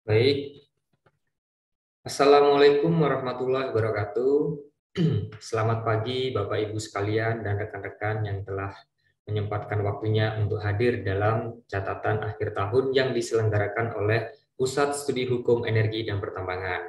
Baik, Assalamualaikum warahmatullahi wabarakatuh. Selamat pagi Bapak Ibu sekalian dan rekan-rekan yang telah menyempatkan waktunya untuk hadir dalam catatan akhir tahun yang diselenggarakan oleh Pusat Studi Hukum Energi dan Pertambangan.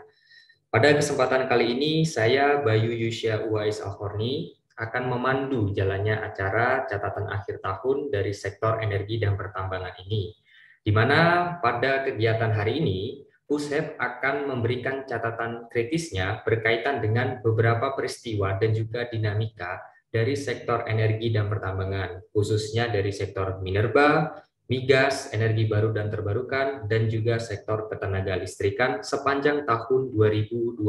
Pada kesempatan kali ini, saya Bayu Yusya Uwais Alhorni akan memandu jalannya acara catatan akhir tahun dari sektor energi dan pertambangan ini, di mana pada kegiatan hari ini, PUSHEP akan memberikan catatan kritisnya berkaitan dengan beberapa peristiwa dan juga dinamika dari sektor energi dan pertambangan, khususnya dari sektor minerba, migas, energi baru dan terbarukan, dan juga sektor ketenaga listrikan sepanjang tahun 2022.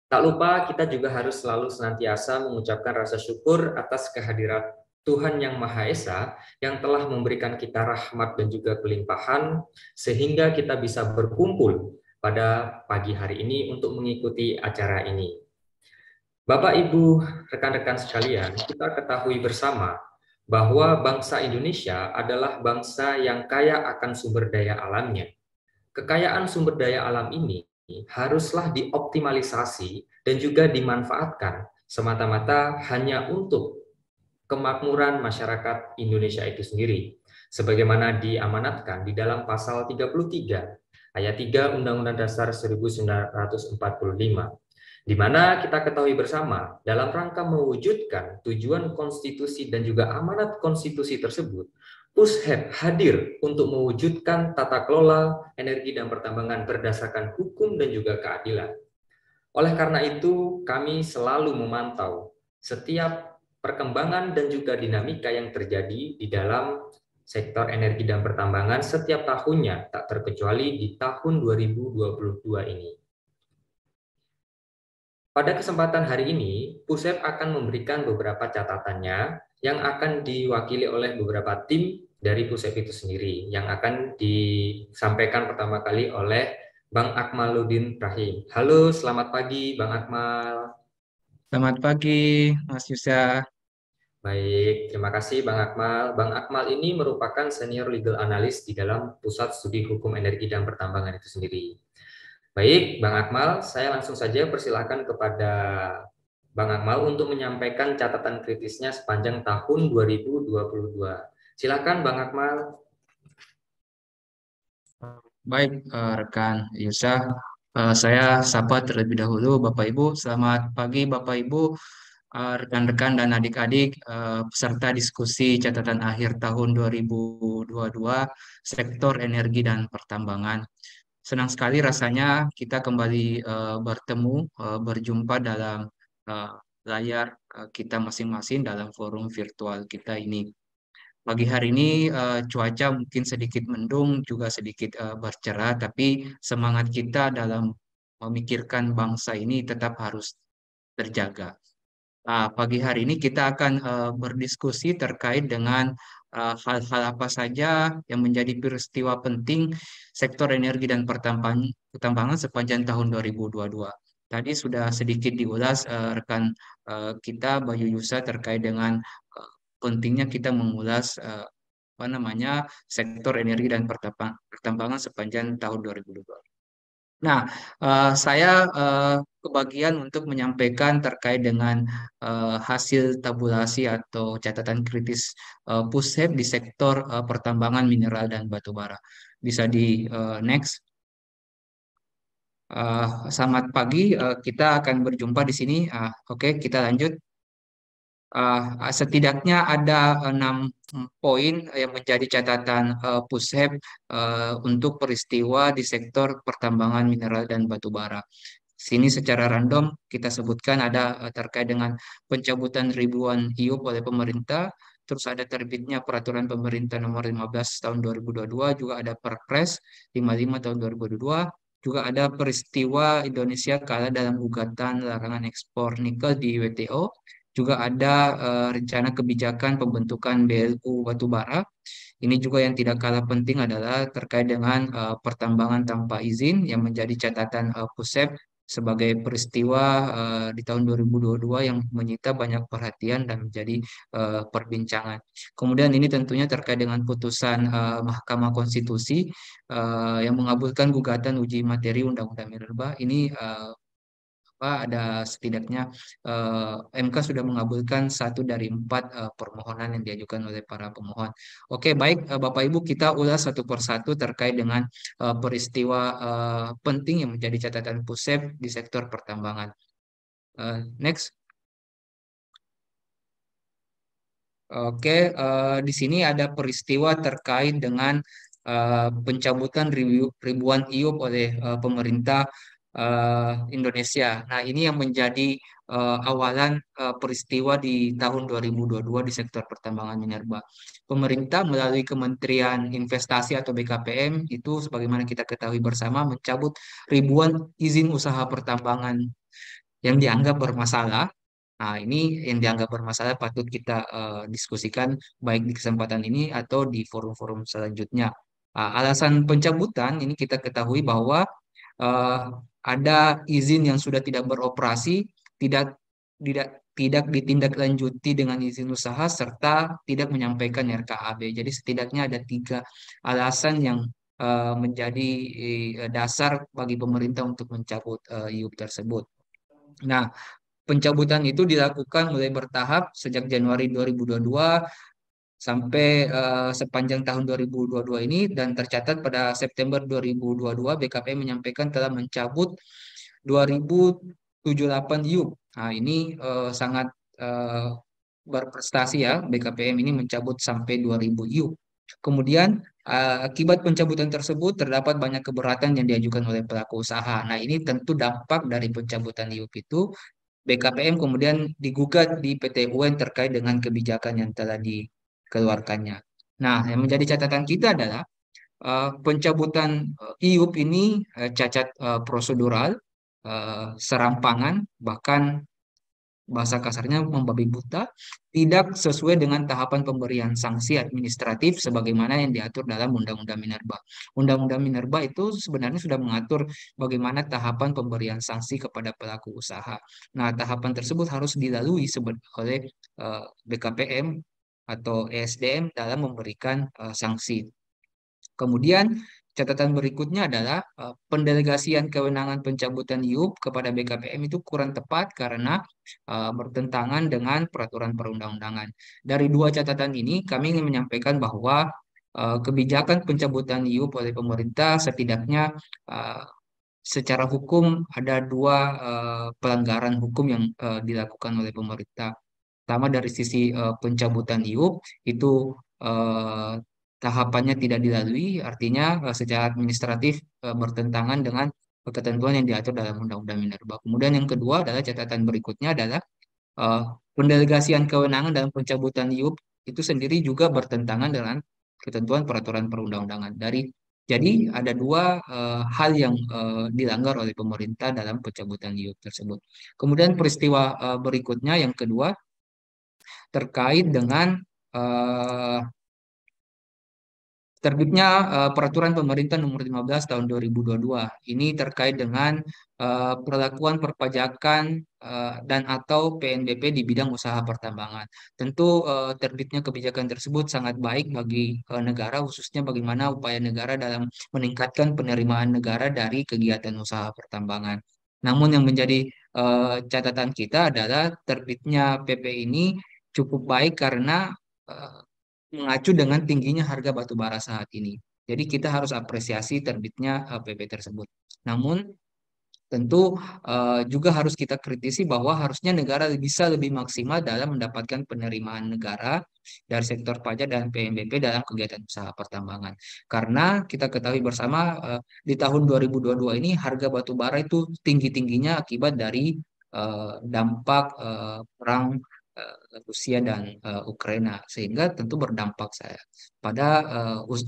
Tak lupa kita juga harus selalu senantiasa mengucapkan rasa syukur atas kehadiran Tuhan Yang Maha Esa yang telah memberikan kita rahmat dan juga kelimpahan sehingga kita bisa berkumpul pada pagi hari ini untuk mengikuti acara ini. Bapak, Ibu, rekan-rekan sekalian, kita ketahui bersama bahwa bangsa Indonesia adalah bangsa yang kaya akan sumber daya alamnya. Kekayaan sumber daya alam ini haruslah dioptimalisasi dan juga dimanfaatkan semata-mata hanya untuk kemakmuran masyarakat Indonesia itu sendiri. Sebagaimana diamanatkan di dalam pasal 33 ayat 3 Undang-Undang Dasar 1945. Di mana kita ketahui bersama, dalam rangka mewujudkan tujuan konstitusi dan juga amanat konstitusi tersebut, PUSHEP hadir untuk mewujudkan tata kelola energi dan pertambangan berdasarkan hukum dan juga keadilan. Oleh karena itu, kami selalu memantau setiap perkembangan dan juga dinamika yang terjadi di dalam sektor energi dan pertambangan setiap tahunnya, tak terkecuali di tahun 2022 ini. Pada kesempatan hari ini, PUSHEP akan memberikan beberapa catatannya yang akan diwakili oleh beberapa tim dari PUSHEP itu sendiri, yang akan disampaikan pertama kali oleh Bang Akmaluddin Rahim. Halo, selamat pagi Bang Akmal. Selamat pagi, Mas Yusa. Baik, terima kasih Bang Akmal. Bang Akmal ini merupakan senior legal analyst di dalam Pusat Studi Hukum Energi dan Pertambangan itu sendiri. Baik, Bang Akmal, saya langsung saja persilahkan kepada Bang Akmal untuk menyampaikan catatan kritisnya sepanjang tahun 2022. Silakan Bang Akmal. Baik, rekan Yusa. Saya sapa terlebih dahulu Bapak Ibu. Selamat pagi Bapak Ibu, rekan-rekan dan adik-adik, peserta diskusi catatan akhir tahun 2022 sektor energi dan pertambangan. Senang sekali rasanya kita kembali bertemu, berjumpa dalam eh, layar kita masing-masing dalam forum virtual kita ini. Pagi hari ini cuaca mungkin sedikit mendung, juga sedikit bercerah, tapi semangat kita dalam memikirkan bangsa ini tetap harus terjaga. Pagi hari ini kita akan berdiskusi terkait dengan hal-hal apa saja yang menjadi peristiwa penting sektor energi dan pertambangan sepanjang tahun 2022. Tadi sudah sedikit diulas rekan kita Bayu Yusa terkait dengan pentingnya kita mengulas apa namanya sektor energi dan pertambangan sepanjang tahun 2022. Nah, saya kebagian untuk menyampaikan terkait dengan hasil tabulasi atau catatan kritis PUSHEP di sektor pertambangan mineral dan batu bara. Bisa di next. Selamat pagi, kita akan berjumpa di sini. Oke, kita lanjut. Setidaknya ada 6 poin yang menjadi catatan PUSHEP untuk peristiwa di sektor pertambangan mineral dan batu bara. Sini secara random kita sebutkan ada terkait dengan pencabutan ribuan IUP oleh pemerintah, terus ada terbitnya peraturan pemerintah nomor 15 tahun 2022, juga ada Perpres 55 tahun 2022, juga ada peristiwa Indonesia kalah dalam gugatan larangan ekspor nikel di WTO, juga ada rencana kebijakan pembentukan BLU batubara. Ini juga yang tidak kalah penting adalah terkait dengan pertambangan tanpa izin yang menjadi catatan PUSHEP sebagai peristiwa di tahun 2022 yang menyita banyak perhatian dan menjadi perbincangan. Kemudian ini tentunya terkait dengan putusan Mahkamah Konstitusi yang mengabulkan gugatan uji materi Undang-Undang Minerba. Ini ada setidaknya MK sudah mengabulkan 1 dari 4 permohonan yang diajukan oleh para pemohon. Oke, baik Bapak Ibu, kita ulas satu persatu terkait dengan peristiwa penting yang menjadi catatan PUSEP di sektor pertambangan. Next. Oke, di sini ada peristiwa terkait dengan pencabutan ribuan IUP oleh pemerintah Indonesia. Nah, ini yang menjadi awalan peristiwa di tahun 2022 di sektor pertambangan minerba. Pemerintah melalui Kementerian Investasi atau BKPM itu sebagaimana kita ketahui bersama mencabut ribuan izin usaha pertambangan yang dianggap bermasalah. Nah, ini yang dianggap bermasalah patut kita diskusikan baik di kesempatan ini atau di forum-forum selanjutnya. Alasan pencabutan ini kita ketahui bahwa eh, ada izin yang sudah tidak beroperasi, tidak tidak tidak ditindaklanjuti dengan izin usaha serta tidak menyampaikan RKAB. Jadi setidaknya ada 3 alasan yang menjadi dasar bagi pemerintah untuk mencabut IUP tersebut. Nah, pencabutan itu dilakukan mulai bertahap sejak Januari 2022 sampai sepanjang tahun 2022 ini dan tercatat pada September 2022 BKPM menyampaikan telah mencabut 2078 IUP. Nah, ini sangat eh, berprestasi ya BKPM ini mencabut sampai 2000 IUP. Kemudian akibat pencabutan tersebut terdapat banyak keberatan yang diajukan oleh pelaku usaha. Nah, ini tentu dampak dari pencabutan IUP itu BKPM kemudian digugat di PT UN terkait dengan kebijakan yang telah dikeluarkannya. Nah, yang menjadi catatan kita adalah pencabutan IUP ini cacat prosedural, serampangan, bahkan bahasa kasarnya membabi buta, tidak sesuai dengan tahapan pemberian sanksi administratif sebagaimana yang diatur dalam Undang-Undang Minerba. Undang-Undang Minerba itu sebenarnya sudah mengatur bagaimana tahapan pemberian sanksi kepada pelaku usaha. Nah, tahapan tersebut harus dilalui oleh BKPM atau ESDM dalam memberikan sanksi. Kemudian catatan berikutnya adalah pendelegasian kewenangan pencabutan IUP kepada BKPM itu kurang tepat karena bertentangan dengan peraturan perundang-undangan. Dari 2 catatan ini, kami ingin menyampaikan bahwa kebijakan pencabutan IUP oleh pemerintah setidaknya uh, secara hukum ada 2 pelanggaran hukum yang dilakukan oleh pemerintah. Pertama dari sisi pencabutan IUP itu eh, tahapannya tidak dilalui, artinya secara administratif bertentangan dengan ketentuan yang diatur dalam Undang-Undang Minerba. Kemudian yang kedua adalah catatan berikutnya adalah eh, pendelegasian kewenangan dalam pencabutan IUP itu sendiri juga bertentangan dengan ketentuan peraturan perundang-undangan. Jadi ada 2 hal yang dilanggar oleh pemerintah dalam pencabutan IUP tersebut. Kemudian peristiwa berikutnya yang kedua terkait dengan eh, terbitnya peraturan pemerintah nomor 15 tahun 2022. Ini terkait dengan perlakuan perpajakan dan atau PNBP di bidang usaha pertambangan. Tentu terbitnya kebijakan tersebut sangat baik bagi negara, khususnya bagaimana upaya negara dalam meningkatkan penerimaan negara dari kegiatan usaha pertambangan. Namun yang menjadi catatan kita adalah terbitnya PP ini cukup baik karena eh, mengacu dengan tingginya harga batu bara saat ini. Jadi kita harus apresiasi terbitnya PP tersebut. Namun tentu juga harus kita kritisi bahwa harusnya negara bisa lebih maksimal dalam mendapatkan penerimaan negara dari sektor pajak dan PNBP dalam kegiatan usaha pertambangan. Karena kita ketahui bersama di tahun 2022 ini harga batu bara itu tinggi-tingginya akibat dari dampak perang Rusia dan Ukraina sehingga tentu berdampak saya pada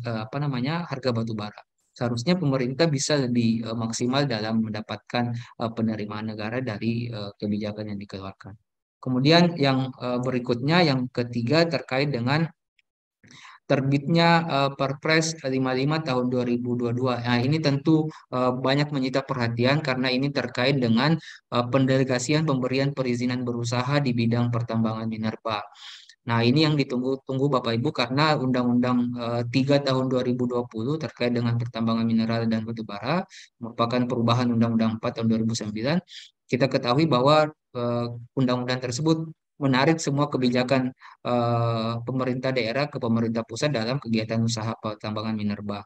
apa namanya harga batu bara. Seharusnya pemerintah bisa lebih maksimal dalam mendapatkan penerimaan negara dari kebijakan yang dikeluarkan. Kemudian yang berikutnya yang ketiga terkait dengan terbitnya Perpres 55 tahun 2022. Nah, ini tentu banyak menyita perhatian karena ini terkait dengan pendelegasian pemberian perizinan berusaha di bidang pertambangan minerba. Nah, ini yang ditunggu-tunggu Bapak Ibu karena Undang-Undang 3 tahun 2020 terkait dengan pertambangan mineral dan batu bara merupakan perubahan Undang-Undang 4 tahun 2009. Kita ketahui bahwa eh, undang-undang tersebut menarik semua kebijakan pemerintah daerah ke pemerintah pusat dalam kegiatan usaha pertambangan minerba.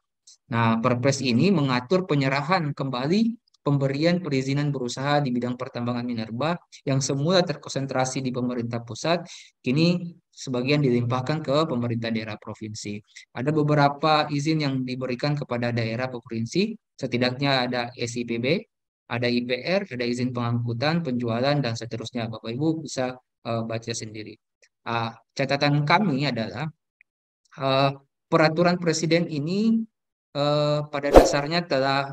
Nah, Perpres ini mengatur penyerahan kembali pemberian perizinan berusaha di bidang pertambangan minerba yang semula terkonsentrasi di pemerintah pusat, kini sebagian dilimpahkan ke pemerintah daerah provinsi. Ada beberapa izin yang diberikan kepada daerah provinsi, setidaknya ada SIPB, ada IPR, ada izin pengangkutan, penjualan, dan seterusnya. Bapak Ibu bisa baca sendiri. Catatan kami adalah eh, peraturan presiden ini pada dasarnya telah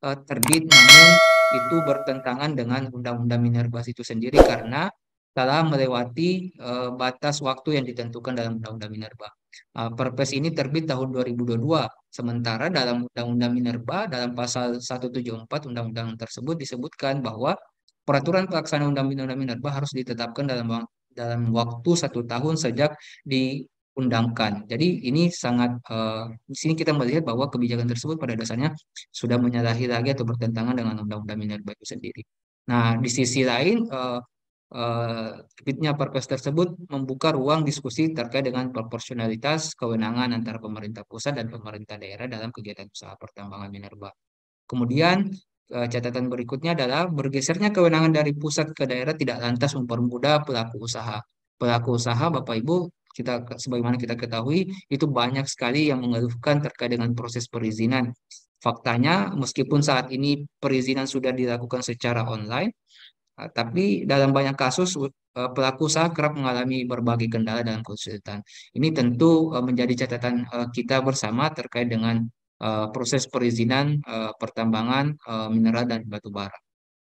terbit, namun itu bertentangan dengan Undang-Undang Minerba itu sendiri karena telah melewati batas waktu yang ditentukan dalam Undang-Undang Minerba. Perpres ini terbit tahun 2022, sementara dalam Undang-Undang Minerba dalam pasal 174 Undang-Undang tersebut disebutkan bahwa peraturan pelaksanaan Undang-Undang Minerba harus ditetapkan dalam waktu 1 tahun sejak diundangkan. Jadi ini sangat di sini kita melihat bahwa kebijakan tersebut pada dasarnya sudah menyalahi lagi atau bertentangan dengan Undang-Undang Minerba itu sendiri. Nah, di sisi lain terbitnya Perpres tersebut membuka ruang diskusi terkait dengan proporsionalitas kewenangan antara pemerintah pusat dan pemerintah daerah dalam kegiatan usaha pertambangan minerba. Kemudian catatan berikutnya adalah bergesernya kewenangan dari pusat ke daerah tidak lantas mempermudah pelaku usaha. Pelaku usaha, Bapak Ibu, sebagaimana kita ketahui, itu banyak sekali yang mengeluhkan terkait dengan proses perizinan. Faktanya, meskipun saat ini perizinan sudah dilakukan secara online, tapi dalam banyak kasus pelaku usaha kerap mengalami berbagai kendala dalam kesulitan. Ini tentu menjadi catatan kita bersama terkait dengan proses perizinan pertambangan mineral dan batu bara.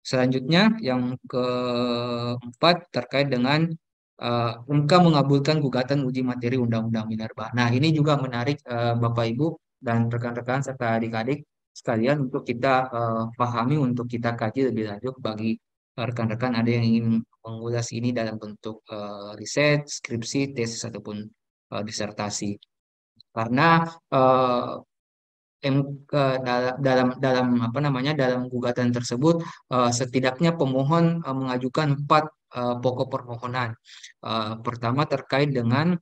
Selanjutnya yang keempat terkait dengan MK mengabulkan gugatan uji materi Undang-Undang Minerba. Nah, ini juga menarik Bapak Ibu dan rekan-rekan serta adik-adik sekalian untuk kita pahami, untuk kita kaji lebih lanjut bagi rekan-rekan ada yang ingin mengulas ini dalam bentuk riset, skripsi, tesis ataupun disertasi. Karena MK dalam apa namanya dalam gugatan tersebut setidaknya pemohon mengajukan 4 pokok permohonan. Pertama terkait dengan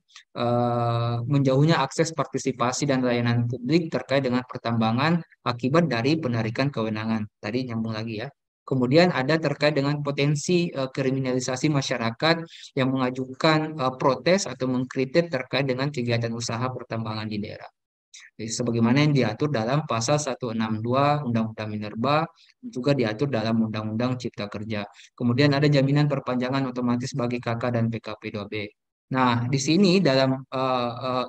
menjauhnya akses partisipasi dan layanan publik terkait dengan pertambangan akibat dari penarikan kewenangan. Tadi nyambung lagi ya. Kemudian ada terkait dengan potensi kriminalisasi masyarakat yang mengajukan protes atau mengkritik terkait dengan kegiatan usaha pertambangan di daerah. Sebagaimana yang diatur dalam pasal 162 Undang-Undang Minerba, juga diatur dalam Undang-Undang Cipta Kerja. Kemudian ada jaminan perpanjangan otomatis bagi KK dan PKP 2B. Nah, di sini dalam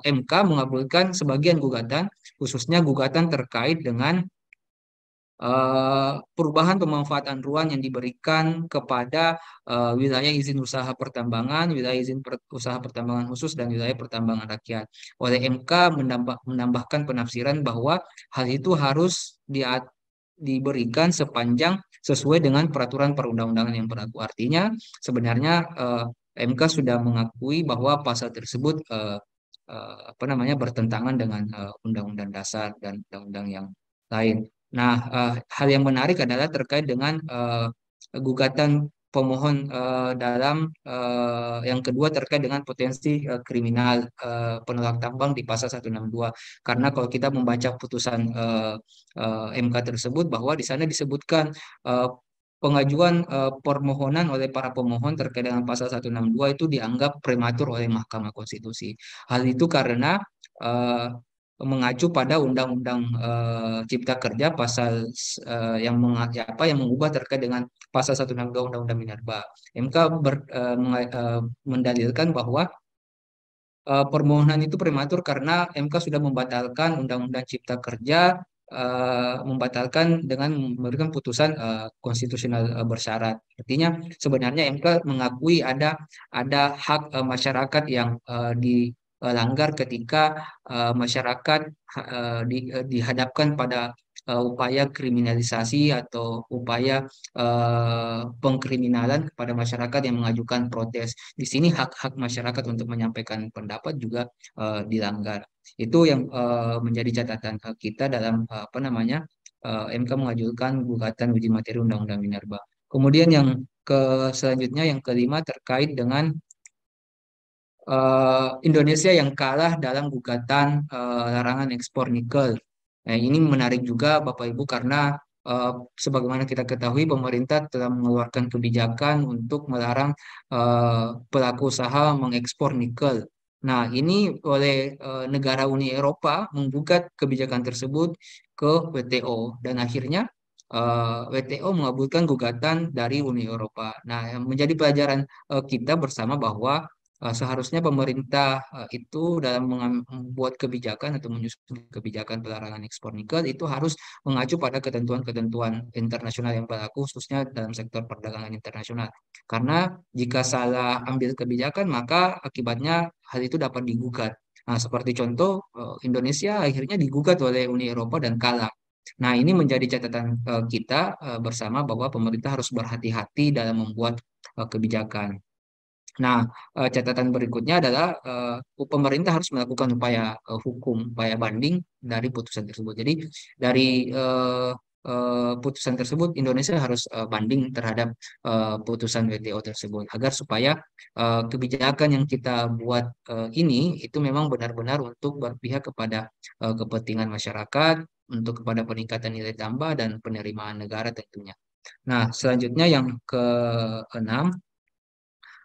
MK mengabulkan sebagian gugatan, khususnya gugatan terkait dengan perubahan pemanfaatan ruang yang diberikan kepada wilayah izin usaha pertambangan, wilayah izin usaha pertambangan khusus, dan wilayah pertambangan rakyat. Oleh MK menambahkan penafsiran bahwa hal itu harus diberikan sepanjang sesuai dengan peraturan perundang-undangan yang berlaku. Artinya sebenarnya MK sudah mengakui bahwa pasal tersebut apa namanya bertentangan dengan Undang-Undang Dasar dan undang-undang yang lain. Nah, hal yang menarik adalah terkait dengan gugatan pemohon dalam yang kedua terkait dengan potensi kriminal penolak tambang di pasal 162. Karena kalau kita membaca putusan MK tersebut bahwa di sana disebutkan pengajuan permohonan oleh para pemohon terkait dengan pasal 162 itu dianggap prematur oleh Mahkamah Konstitusi. Hal itu karena eh, mengacu pada Undang-Undang Cipta Kerja pasal yang mengubah terkait dengan pasal 162 Undang-Undang Minerba. MK mendalilkan bahwa permohonan itu prematur karena MK sudah membatalkan Undang-Undang Cipta Kerja, membatalkan dengan memberikan putusan konstitusional bersyarat. Artinya sebenarnya MK mengakui ada hak masyarakat yang langgar ketika masyarakat dihadapkan pada upaya kriminalisasi atau upaya pengkriminalan kepada masyarakat yang mengajukan protes. Di sini hak-hak masyarakat untuk menyampaikan pendapat juga dilanggar. Itu yang menjadi catatan kita dalam apa namanya MK mengajukan gugatan uji materi Undang-Undang Minerba. Kemudian yang selanjutnya yang kelima terkait dengan Indonesia yang kalah dalam gugatan larangan ekspor nikel. Nah, ini menarik juga Bapak Ibu karena sebagaimana kita ketahui pemerintah telah mengeluarkan kebijakan untuk melarang pelaku usaha mengekspor nikel. Nah, ini oleh negara Uni Eropa menggugat kebijakan tersebut ke WTO dan akhirnya WTO mengabulkan gugatan dari Uni Eropa. Nah, yang menjadi pelajaran kita bersama bahwa seharusnya pemerintah itu dalam membuat kebijakan atau menyusun kebijakan pelarangan ekspor nikel itu harus mengacu pada ketentuan-ketentuan internasional yang berlaku khususnya dalam sektor perdagangan internasional. Karena jika salah ambil kebijakan maka akibatnya hal itu dapat digugat. Nah, seperti contoh Indonesia akhirnya digugat oleh Uni Eropa dan kalah. Nah, ini menjadi catatan kita bersama bahwa pemerintah harus berhati-hati dalam membuat kebijakan. Nah, catatan berikutnya adalah pemerintah harus melakukan upaya hukum, upaya banding dari putusan tersebut. Jadi dari putusan tersebut Indonesia harus banding terhadap putusan WTO tersebut agar supaya kebijakan yang kita buat ini itu memang benar-benar untuk berpihak kepada kepentingan masyarakat, untuk kepada peningkatan nilai tambah dan penerimaan negara tentunya. Nah, selanjutnya yang keenam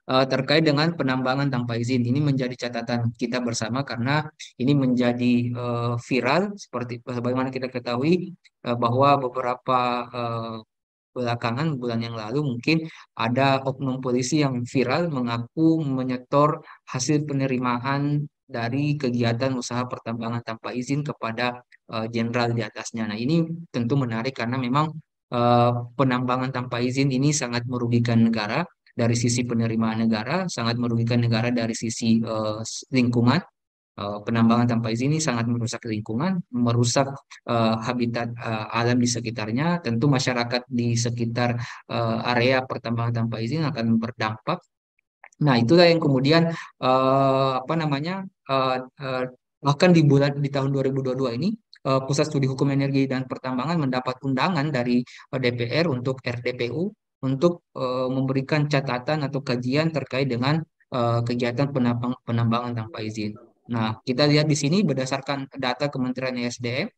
terkait dengan penambangan tanpa izin. Ini menjadi catatan kita bersama karena ini menjadi viral seperti bagaimana kita ketahui bahwa beberapa belakangan bulan yang lalu mungkin ada oknum polisi yang viral mengaku menyetor hasil penerimaan dari kegiatan usaha pertambangan tanpa izin kepada jenderal di atasnya. Nah, ini tentu menarik karena memang penambangan tanpa izin ini sangat merugikan negara dari sisi penerimaan negara, sangat merugikan negara dari sisi lingkungan. Penambangan tanpa izin ini sangat merusak lingkungan, merusak habitat alam di sekitarnya. Tentu masyarakat di sekitar area pertambangan tanpa izin akan berdampak. Nah, itulah yang kemudian apa namanya bahkan di tahun 2022 ini Pusat Studi Hukum Energi dan Pertambangan mendapat undangan dari DPR untuk RDPU untuk memberikan catatan atau kajian terkait dengan kegiatan penambangan tanpa izin. Nah, kita lihat di sini berdasarkan data Kementerian ESDM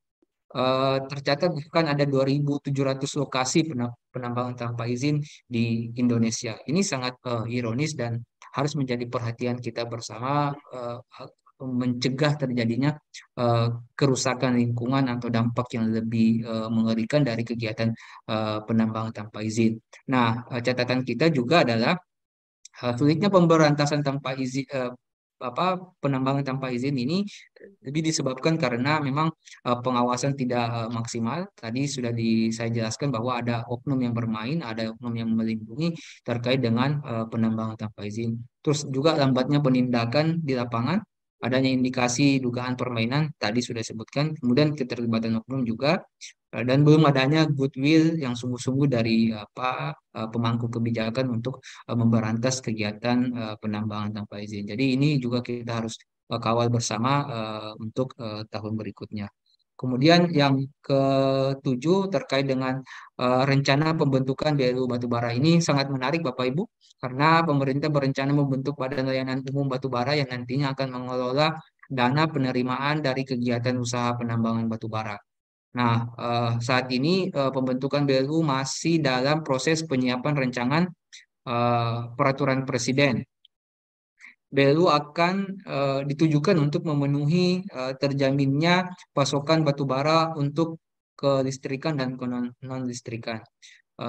tercatat bahkan ada 2.700 lokasi penambangan tanpa izin di Indonesia. Ini sangat ironis dan harus menjadi perhatian kita bersama mencegah terjadinya kerusakan lingkungan atau dampak yang lebih mengerikan dari kegiatan penambangan tanpa izin. Nah, catatan kita juga adalah sulitnya pemberantasan tanpa izin penambangan tanpa izin ini lebih disebabkan karena memang pengawasan tidak maksimal. Tadi sudah saya jelaskan bahwa ada oknum yang bermain, ada oknum yang melindungi terkait dengan penambangan tanpa izin. Terus juga lambatnya penindakan di lapangan, adanya indikasi dugaan permainan tadi sudah disebutkan, kemudian keterlibatan oknum juga dan belum adanya goodwill yang sungguh-sungguh dari pemangku kebijakan untuk memberantas kegiatan penambangan tanpa izin. Jadi ini juga kita harus kawal bersama untuk tahun berikutnya. Kemudian yang ketujuh terkait dengan rencana pembentukan BLU Batubara ini sangat menarik Bapak Ibu karena pemerintah berencana membentuk Badan Layanan Umum Batubara yang nantinya akan mengelola dana penerimaan dari kegiatan usaha penambangan batubara. Nah, saat ini pembentukan BLU masih dalam proses penyiapan rancangan peraturan presiden. BLU akan ditujukan untuk memenuhi terjaminnya pasokan batubara untuk kelistrikan dan non-listrikan.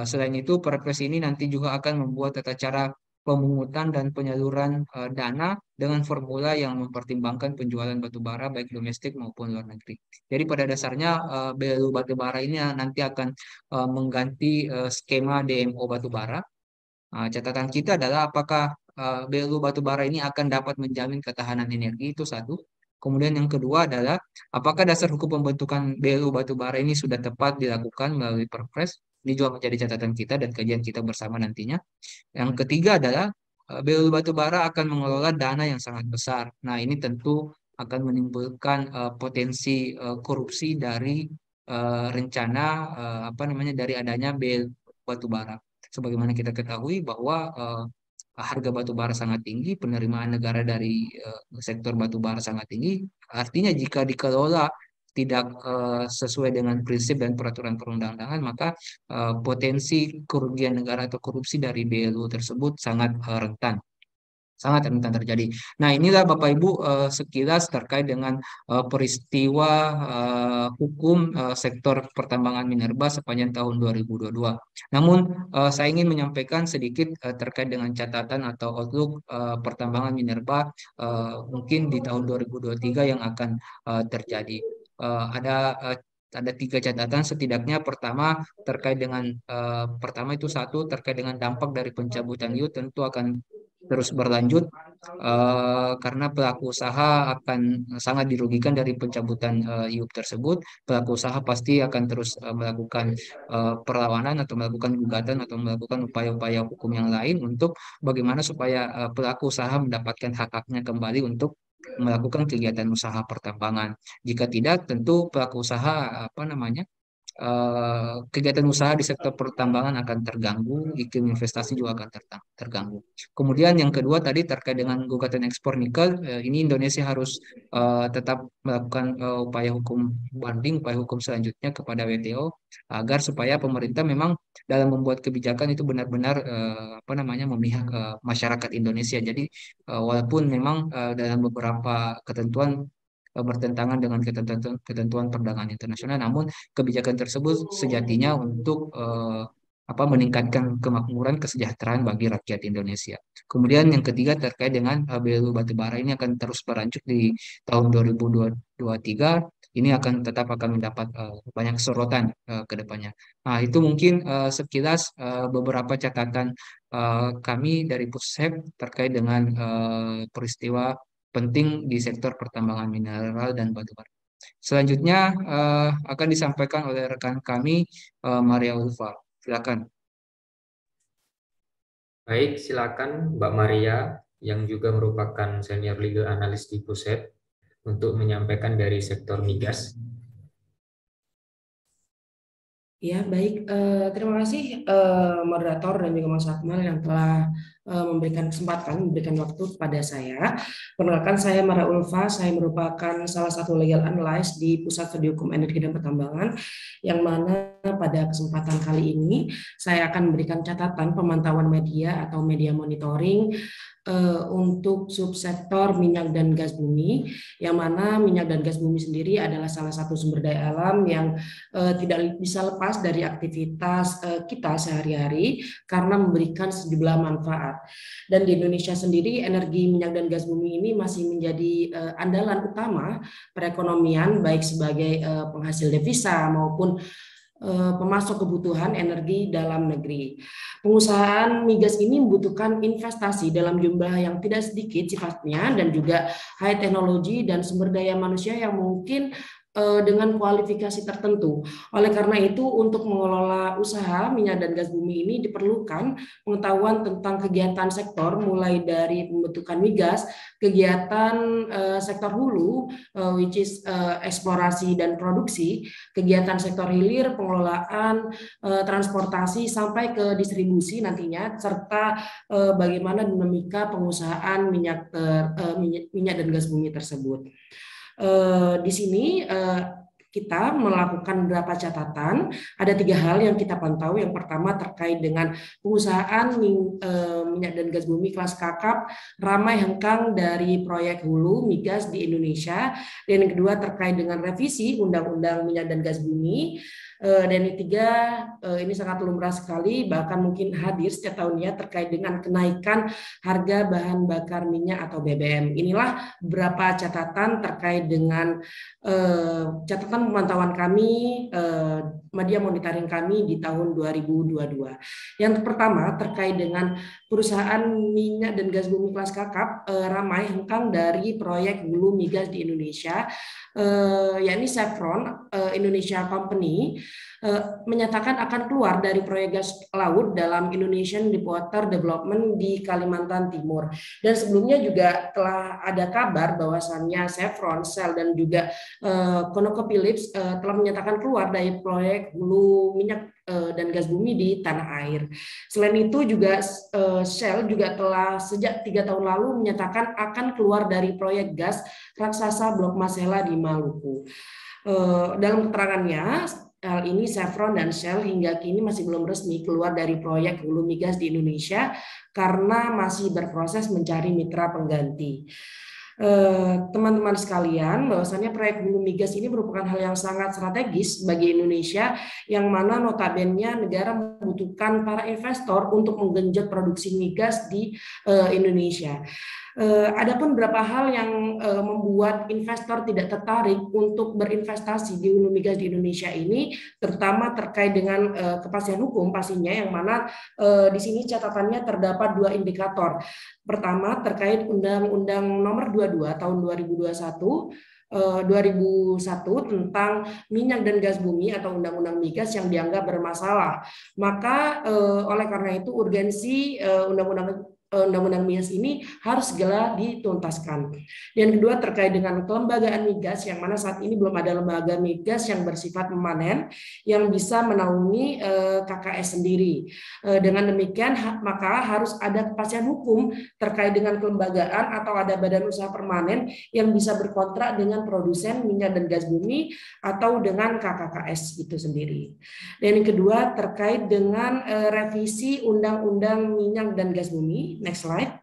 Selain itu, Perpres ini nanti juga akan membuat tata cara pemungutan dan penyaluran dana dengan formula yang mempertimbangkan penjualan batubara baik domestik maupun luar negeri. Jadi pada dasarnya BLU batubara ini nanti akan mengganti skema DMO batubara. Catatan kita adalah apakah BLU batubara ini akan dapat menjamin ketahanan energi, itu satu. Kemudian yang kedua adalah apakah dasar hukum pembentukan BLU batubara ini sudah tepat dilakukan melalui Perpres? Ini juga menjadi catatan kita dan kajian kita bersama nantinya. Yang ketiga adalah BLU batubara akan mengelola dana yang sangat besar. Nah, ini tentu akan menimbulkan potensi korupsi dari rencana apa namanya dari adanya BLU batubara. Sebagaimana kita ketahui bahwa harga batu bara sangat tinggi, penerimaan negara dari sektor batu bara sangat tinggi. Artinya jika dikelola tidak sesuai dengan prinsip dan peraturan perundang-undangan, maka potensi kerugian negara atau korupsi dari BLU tersebut sangat rentan terjadi. Nah, inilah Bapak Ibu sekilas terkait dengan peristiwa hukum sektor pertambangan minerba sepanjang tahun 2022. Namun, saya ingin menyampaikan sedikit terkait dengan catatan atau outlook pertambangan minerba mungkin di tahun 2023 yang akan terjadi. Ada tiga catatan setidaknya. Pertama terkait dengan pertama itu satu terkait dengan dampak dari pencabutan IUU tentu akan terus berlanjut karena pelaku usaha akan sangat dirugikan dari pencabutan IUP tersebut. Pelaku usaha pasti akan terus melakukan perlawanan atau melakukan gugatan atau melakukan upaya-upaya hukum yang lain untuk bagaimana supaya pelaku usaha mendapatkan hak-haknya kembali untuk melakukan kegiatan usaha pertambangan. Jika tidak, tentu pelaku usaha apa namanya kegiatan usaha di sektor pertambangan akan terganggu, iklim investasi juga akan terganggu. Kemudian yang kedua tadi terkait dengan gugatan ekspor nikel, ini Indonesia harus tetap melakukan upaya hukum banding, upaya hukum selanjutnya kepada WTO agar supaya pemerintah memang dalam membuat kebijakan itu benar-benar apa namanya memihak masyarakat Indonesia. Jadi walaupun memang dalam beberapa ketentuan bertentangan dengan ketentuan perdagangan internasional, namun kebijakan tersebut sejatinya untuk meningkatkan kemakmuran kesejahteraan bagi rakyat Indonesia. Kemudian yang ketiga terkait dengan BLU batubara ini akan terus berlanjut di tahun 2023. Ini tetap akan mendapat banyak sorotan ke depannya. Nah, itu mungkin sekilas beberapa catatan kami dari Pushep terkait dengan peristiwa penting di sektor pertambangan mineral dan batu bara. Selanjutnya akan disampaikan oleh rekan kami Maria Ulfa. Silakan. Baik, silakan Mbak Maria yang juga merupakan senior legal analyst di Pusat untuk menyampaikan dari sektor migas. Ya, baik. Terima kasih moderator dan juga Mas Akmal yang telah memberikan kesempatan, memberikan waktu kepada saya. Perkenalkan, saya Mara Ulfa, saya merupakan salah satu legal analyst di Pusat Studi Hukum Energi dan Pertambangan, yang mana pada kesempatan kali ini saya akan memberikan catatan pemantauan media atau media monitoring untuk subsektor minyak dan gas bumi, yang mana minyak dan gas bumi sendiri adalah salah satu sumber daya alam yang tidak bisa lepas dari aktivitas kita sehari-hari karena memberikan sejumlah manfaat. Dan di Indonesia sendiri energi minyak dan gas bumi ini masih menjadi andalan utama perekonomian, baik sebagai penghasil devisa maupun pemasok kebutuhan energi dalam negeri. Pengusahaan migas ini membutuhkan investasi dalam jumlah yang tidak sedikit sifatnya dan juga high teknologi dan sumber daya manusia yang mungkin dengan kualifikasi tertentu. Oleh karena itu, untuk mengelola usaha minyak dan gas bumi ini diperlukan pengetahuan tentang kegiatan sektor, mulai dari pembentukan migas, kegiatan sektor hulu, which is eksplorasi dan produksi, kegiatan sektor hilir, pengelolaan, transportasi, sampai ke distribusi nantinya, serta bagaimana dinamika pengusahaan minyak dan gas bumi tersebut. Di sini kita melakukan beberapa catatan. Ada 3 hal yang kita pantau. Yang pertama terkait dengan pengusahaan minyak dan gas bumi kelas kakap ramai hengkang dari proyek hulu migas di Indonesia. Dan yang kedua terkait dengan revisi Undang-Undang Minyak dan Gas Bumi. Dan yang ketiga, ini sangat lumrah sekali, bahkan mungkin hadir setiap tahunnya terkait dengan kenaikan harga bahan bakar minyak atau BBM. Inilah beberapa catatan terkait dengan catatan pemantauan kami, media monitoring kami di tahun 2022. Yang pertama terkait dengan perusahaan minyak dan gas bumi kelas kakap ramai hengkang dari proyek hulu migas di Indonesia, yakni Chevron Indonesia Company menyatakan akan keluar dari proyek gas laut dalam Indonesian Deepwater Development di Kalimantan Timur. Dan sebelumnya juga telah ada kabar bahwasannya Chevron, Shell, dan juga ConocoPhillips telah menyatakan keluar dari proyek hulu minyak dan gas bumi di tanah air. Selain itu juga Shell juga telah sejak 3 tahun lalu menyatakan akan keluar dari proyek gas raksasa Blok Masela di Maluku. Dalam keterangannya, hal ini Chevron dan Shell hingga kini masih belum resmi keluar dari proyek hulu migas di Indonesia karena masih berproses mencari mitra pengganti. Teman-teman sekalian, bahwasannya proyek hulu migas ini merupakan hal yang sangat strategis bagi Indonesia, yang mana notabene negara membutuhkan para investor untuk menggenjot produksi migas di Indonesia. Adapun beberapa hal yang membuat investor tidak tertarik untuk berinvestasi di hulu migas di Indonesia ini, terutama terkait dengan kepastian hukum pastinya, yang mana di sini catatannya terdapat 2 indikator. Pertama terkait Undang-Undang Nomor 22 Tahun 2001 tentang minyak dan gas bumi atau Undang-Undang Migas yang dianggap bermasalah. Maka oleh karena itu urgensi Undang-Undang Migas ini harus segera dituntaskan. Dan kedua terkait dengan kelembagaan migas, yang mana saat ini belum ada lembaga migas yang bersifat permanen yang bisa menaungi KKS sendiri. Dengan demikian maka harus ada kepastian hukum terkait dengan kelembagaan atau ada badan usaha permanen yang bisa berkontrak dengan produsen minyak dan gas bumi atau dengan KKKS itu sendiri. Dan yang kedua terkait dengan revisi Undang-Undang Minyak dan Gas Bumi. Next slide.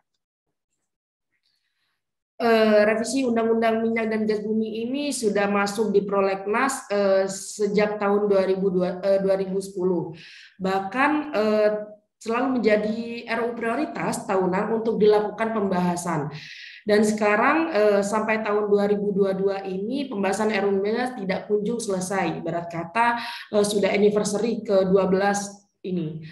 Revisi Undang-Undang Minyak dan Gas Bumi ini sudah masuk di prolegnas sejak tahun 2010. Bahkan selalu menjadi RUU prioritas tahunan untuk dilakukan pembahasan. Dan sekarang sampai tahun 2022 ini pembahasan RUU Migas tidak kunjung selesai. Ibarat kata sudah anniversary ke-12 ini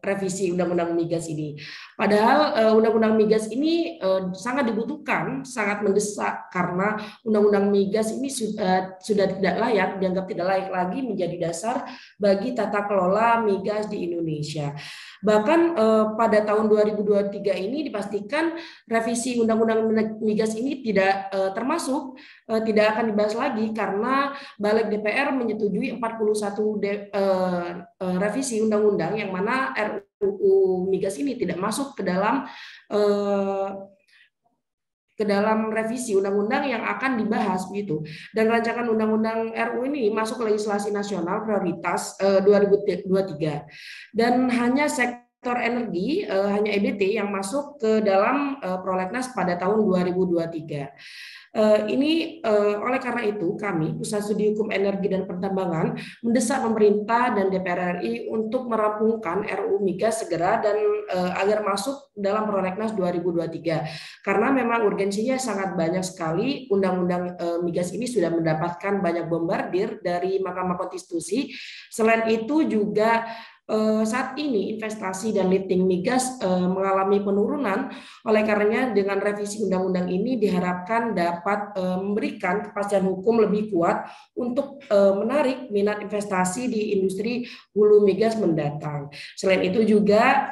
revisi Undang-Undang Migas ini. Padahal Undang-Undang Migas ini sangat dibutuhkan, sangat mendesak, karena Undang-Undang Migas ini sudah tidak layak, dianggap tidak layak lagi menjadi dasar bagi tata kelola migas di Indonesia. Bahkan pada tahun 2023 ini dipastikan revisi Undang-Undang Migas ini tidak termasuk, tidak akan dibahas lagi karena Balik DPR menyetujui 41 revisi undang-undang, yang mana RUU Migas ini tidak masuk ke dalam revisi undang-undang yang akan dibahas begitu. Dan rancangan undang-undang RUU ini masuk legislasi nasional prioritas 2023. Dan hanya sektor energi, hanya EBT yang masuk ke dalam prolegnas pada tahun 2023. Oleh karena itu kami Pusat Studi Hukum Energi dan Pertambangan mendesak pemerintah dan DPR RI untuk merampungkan RUU Migas segera dan agar masuk dalam prolegnas 2023, karena memang urgensinya sangat banyak sekali. Undang-undang migas ini sudah mendapatkan banyak bombardir dari Mahkamah Konstitusi. Selain itu juga saat ini investasi dan lifting migas mengalami penurunan. Oleh karenanya dengan revisi undang-undang ini diharapkan dapat memberikan kepastian hukum lebih kuat untuk menarik minat investasi di industri hulu migas mendatang. Selain itu juga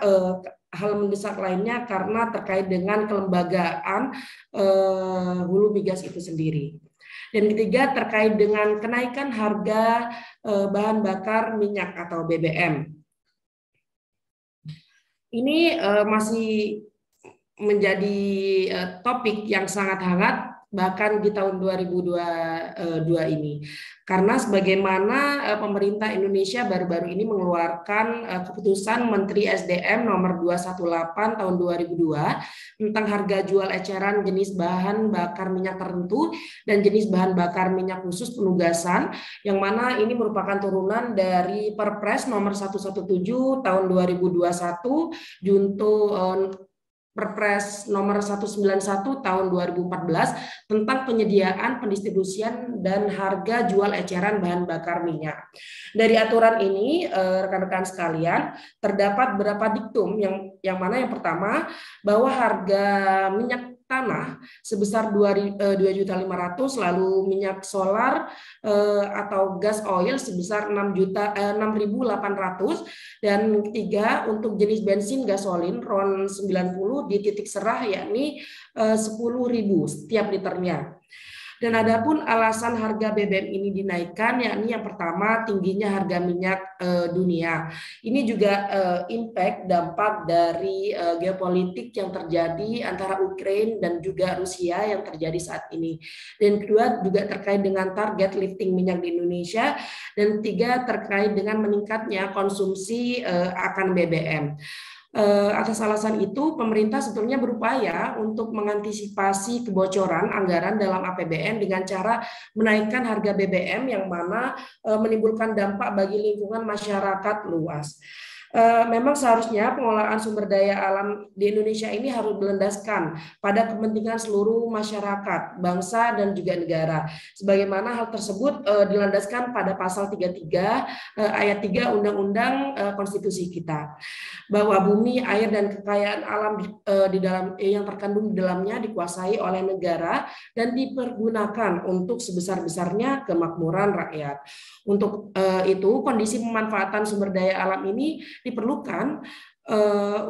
hal mendesak lainnya karena terkait dengan kelembagaan hulu migas itu sendiri. Dan ketiga terkait dengan kenaikan harga bahan bakar minyak atau BBM. Ini masih menjadi topik yang sangat hangat bahkan di tahun 2022 ini. Karena sebagaimana pemerintah Indonesia baru-baru ini mengeluarkan keputusan Menteri SDM nomor 218 tahun 2002 tentang harga jual eceran jenis bahan bakar minyak tertentu dan jenis bahan bakar minyak khusus penugasan, yang mana ini merupakan turunan dari Perpres nomor 117 tahun 2021 junto Perpres nomor 191 tahun 2014 tentang penyediaan, pendistribusian, dan harga jual eceran bahan bakar minyak. Dari aturan ini, rekan-rekan sekalian, terdapat beberapa diktum yang mana yang pertama, bahwa harga minyak tanah sebesar 2.500.000, lalu minyak solar atau gas oil sebesar 6.800, dan ketiga untuk jenis bensin gasolin RON 90 di titik serah yakni 10.000 setiap liternya. Dan adapun alasan harga BBM ini dinaikkan, yakni yang pertama tingginya harga minyak dunia. Ini juga impact dampak dari geopolitik yang terjadi antara Ukraina dan juga Rusia yang terjadi saat ini. Dan kedua juga terkait dengan target lifting minyak di Indonesia. Dan tiga terkait dengan meningkatnya konsumsi akan BBM. Atas alasan itu, pemerintah sebetulnya berupaya untuk mengantisipasi kebocoran anggaran dalam APBN dengan cara menaikkan harga BBM yang mana menimbulkan dampak bagi lingkungan masyarakat luas. Memang seharusnya pengelolaan sumber daya alam di Indonesia ini harus berlandaskan pada kepentingan seluruh masyarakat, bangsa, dan juga negara. Sebagaimana hal tersebut dilandaskan pada pasal 33 ayat 3 Undang-Undang Konstitusi kita, bahwa bumi, air, dan kekayaan alam di dalam yang terkandung di dalamnya dikuasai oleh negara dan dipergunakan untuk sebesar-besarnya kemakmuran rakyat. Untuk itu, kondisi pemanfaatan sumber daya alam ini diperlukan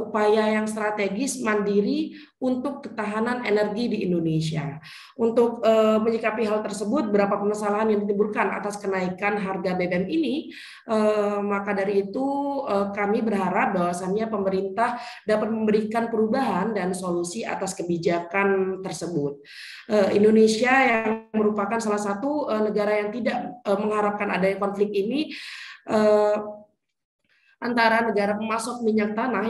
upaya yang strategis mandiri untuk ketahanan energi di Indonesia. Untuk menyikapi hal tersebut, berapa permasalahan yang ditimbulkan atas kenaikan harga BBM ini, maka dari itu kami berharap bahwasannya pemerintah dapat memberikan perubahan dan solusi atas kebijakan tersebut. Indonesia yang merupakan salah satu negara yang tidak mengharapkan adanya konflik ini, antara negara pemasok minyak tanah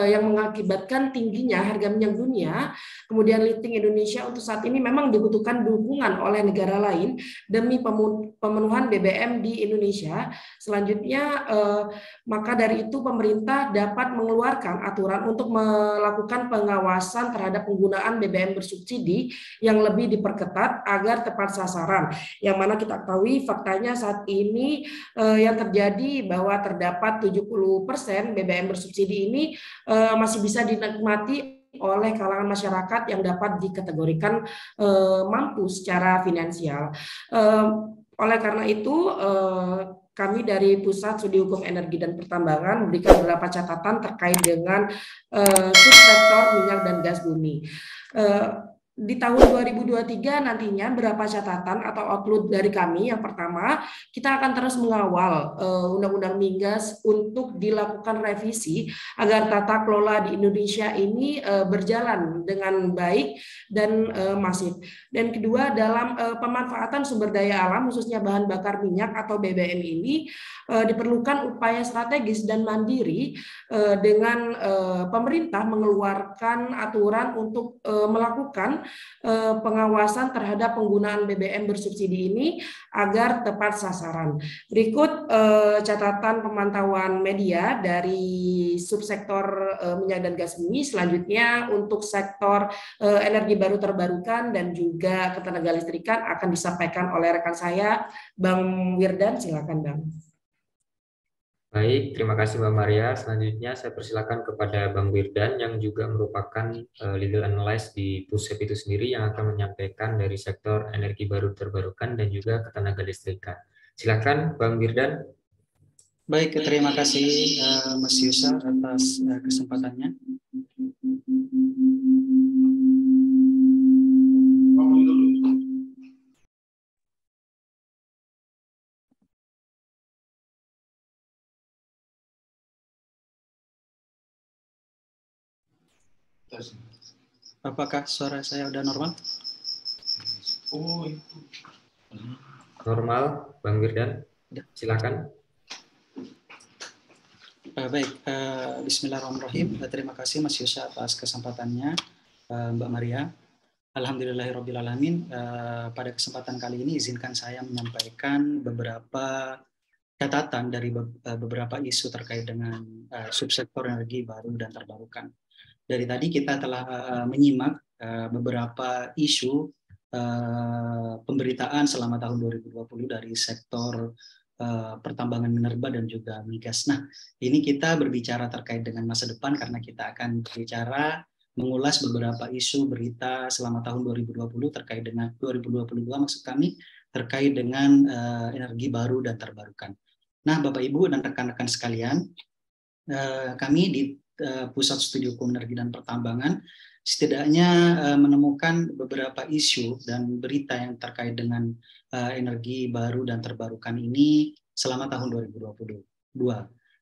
yang mengakibatkan tingginya harga minyak dunia, kemudian lifting Indonesia untuk saat ini memang dibutuhkan dukungan oleh negara lain demi pemenuhan BBM di Indonesia. Selanjutnya, maka dari itu pemerintah dapat mengeluarkan aturan untuk melakukan pengawasan terhadap penggunaan BBM bersubsidi yang lebih diperketat agar tepat sasaran. Yang mana kita ketahui faktanya saat ini yang terjadi bahwa terdapat 70% BBM bersubsidi ini masih bisa dinikmati oleh kalangan masyarakat yang dapat dikategorikan mampu secara finansial. Oleh karena itu, kami dari Pusat Studi Hukum Energi dan Pertambangan memberikan beberapa catatan terkait dengan subsektor minyak dan gas bumi. Di tahun 2023 nantinya berapa catatan atau outlook dari kami. Yang pertama, kita akan terus mengawal Undang-Undang Migas untuk dilakukan revisi agar tata kelola di Indonesia ini berjalan dengan baik dan masif. Dan kedua, dalam pemanfaatan sumber daya alam khususnya bahan bakar minyak atau BBM ini diperlukan upaya strategis dan mandiri dengan pemerintah mengeluarkan aturan untuk melakukan pengawasan terhadap penggunaan BBM bersubsidi ini agar tepat sasaran. Berikut catatan pemantauan media dari subsektor minyak dan gas bumi. Selanjutnya untuk sektor energi baru terbarukan dan juga ketenagalistrikan akan disampaikan oleh rekan saya, Bang Wirdan. Silakan, Bang. Baik, terima kasih Mbak Maria. Selanjutnya saya persilakan kepada Bang Wirdan yang juga merupakan legal analyst di PUSEP itu sendiri yang akan menyampaikan dari sektor energi baru terbarukan dan juga ketenagalistrikan. Silakan Bang Wirdan. Baik, terima kasih Mas Yusa atas kesempatannya. Apakah suara saya udah normal? Normal, Bang Wirdan, silakan. Baik, Bismillahirrahmanirrahim. Terima kasih Mas Yusa atas kesempatannya, Mbak Maria. Alhamdulillahirrabbilalamin. Pada kesempatan kali ini izinkan saya menyampaikan beberapa catatan dari beberapa isu terkait dengan subsektor energi baru dan terbarukan. Dari tadi kita telah menyimak beberapa isu pemberitaan selama tahun 2020 dari sektor pertambangan minerba dan juga migas. Nah, ini kita berbicara terkait dengan masa depan karena kita akan berbicara mengulas beberapa isu berita selama tahun 2020 terkait dengan 2022 maksud kami terkait dengan energi baru dan terbarukan. Nah, Bapak Ibu dan rekan-rekan sekalian, kami di Pusat Studi Hukum Energi dan Pertambangan setidaknya menemukan beberapa isu dan berita yang terkait dengan energi baru dan terbarukan ini selama tahun 2022.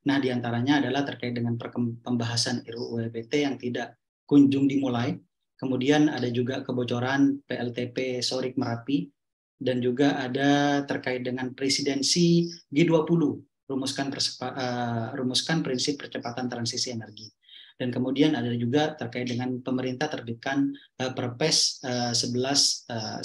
Nah, diantaranya adalah terkait dengan pembahasan RUU EBT yang tidak kunjung dimulai. Kemudian ada juga kebocoran PLTP Sorik Merapi, dan juga ada terkait dengan presidensi G20, rumuskan prinsip percepatan transisi energi. Dan kemudian ada juga terkait dengan pemerintah terbitkan Perpres 112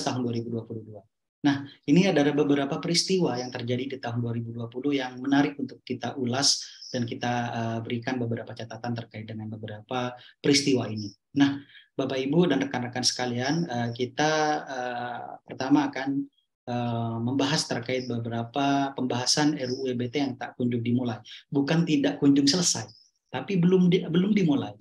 tahun 2022. Nah, ini adalah beberapa peristiwa yang terjadi di tahun 2020 yang menarik untuk kita ulas dan kita berikan beberapa catatan terkait dengan beberapa peristiwa ini. Nah, Bapak Ibu dan rekan-rekan sekalian, kita pertama akan membahas terkait beberapa pembahasan RUU EBT yang tak kunjung dimulai. Bukan tidak kunjung selesai, tapi belum dimulai.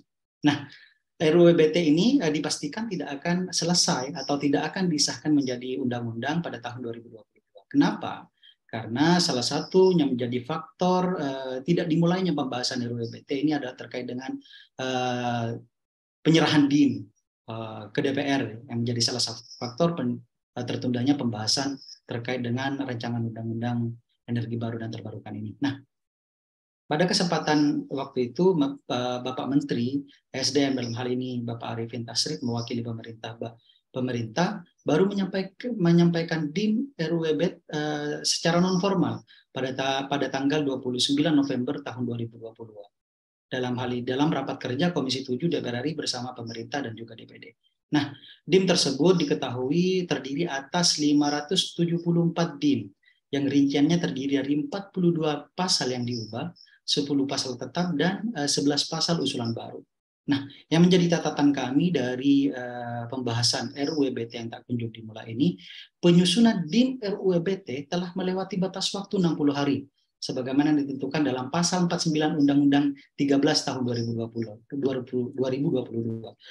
Nah, RUU EBT ini dipastikan tidak akan selesai atau tidak akan disahkan menjadi undang-undang pada tahun 2022. Kenapa? Karena salah satu yang menjadi faktor tidak dimulainya pembahasan RUU EBT ini adalah terkait dengan penyerahan DIN ke DPR yang menjadi salah satu faktor tertundanya pembahasan terkait dengan rancangan undang-undang energi baru dan terbarukan ini. Nah, pada kesempatan waktu itu Bapak Menteri SDM dalam hal ini Bapak Arifin Tasrif mewakili pemerintah baru menyampaikan DIN RUU EBT secara non formal pada tanggal 29 November tahun 2022. Dalam rapat kerja Komisi 7 DPR RI bersama pemerintah dan juga DPD. Nah, DIN tersebut diketahui terdiri atas 574 DIN yang rinciannya terdiri dari 42 pasal yang diubah, 10 pasal tetap, dan 11 pasal usulan baru. Nah, yang menjadi catatan kami dari pembahasan RUU EBT yang tak kunjung dimulai ini, penyusunan DIN RUU EBT telah melewati batas waktu 60 hari, sebagaimana ditentukan dalam pasal 49 Undang-Undang 13 tahun 2022.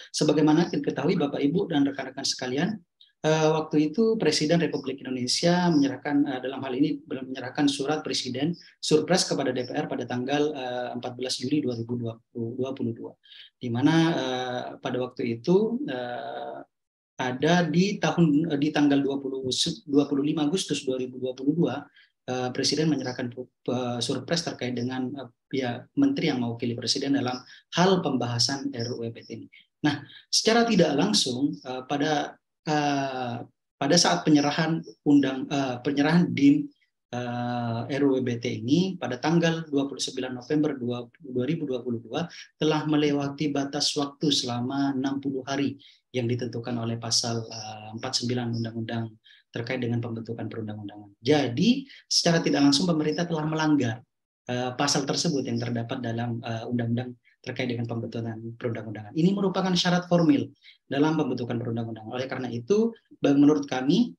Sebagaimana diketahui Bapak Ibu dan rekan-rekan sekalian, waktu itu Presiden Republik Indonesia menyerahkan dalam hal ini menyerahkan surat Presiden Surpres kepada DPR pada tanggal 14 Juli 2022, di mana pada waktu itu ada di tanggal 25 Agustus 2022 Presiden menyerahkan surpres terkait dengan menteri yang mewakili Presiden dalam hal pembahasan RUU EBT ini. Nah, secara tidak langsung pada saat penyerahan DIN RUU EBT ini pada tanggal 29 November 2022 telah melewati batas waktu selama 60 hari yang ditentukan oleh pasal 49 Undang-Undang terkait dengan pembentukan perundang-undangan. Jadi, secara tidak langsung pemerintah telah melanggar pasal tersebut yang terdapat dalam undang-undang terkait dengan pembentukan perundang-undangan. Ini merupakan syarat formil dalam pembentukan perundang-undangan. Oleh karena itu, menurut kami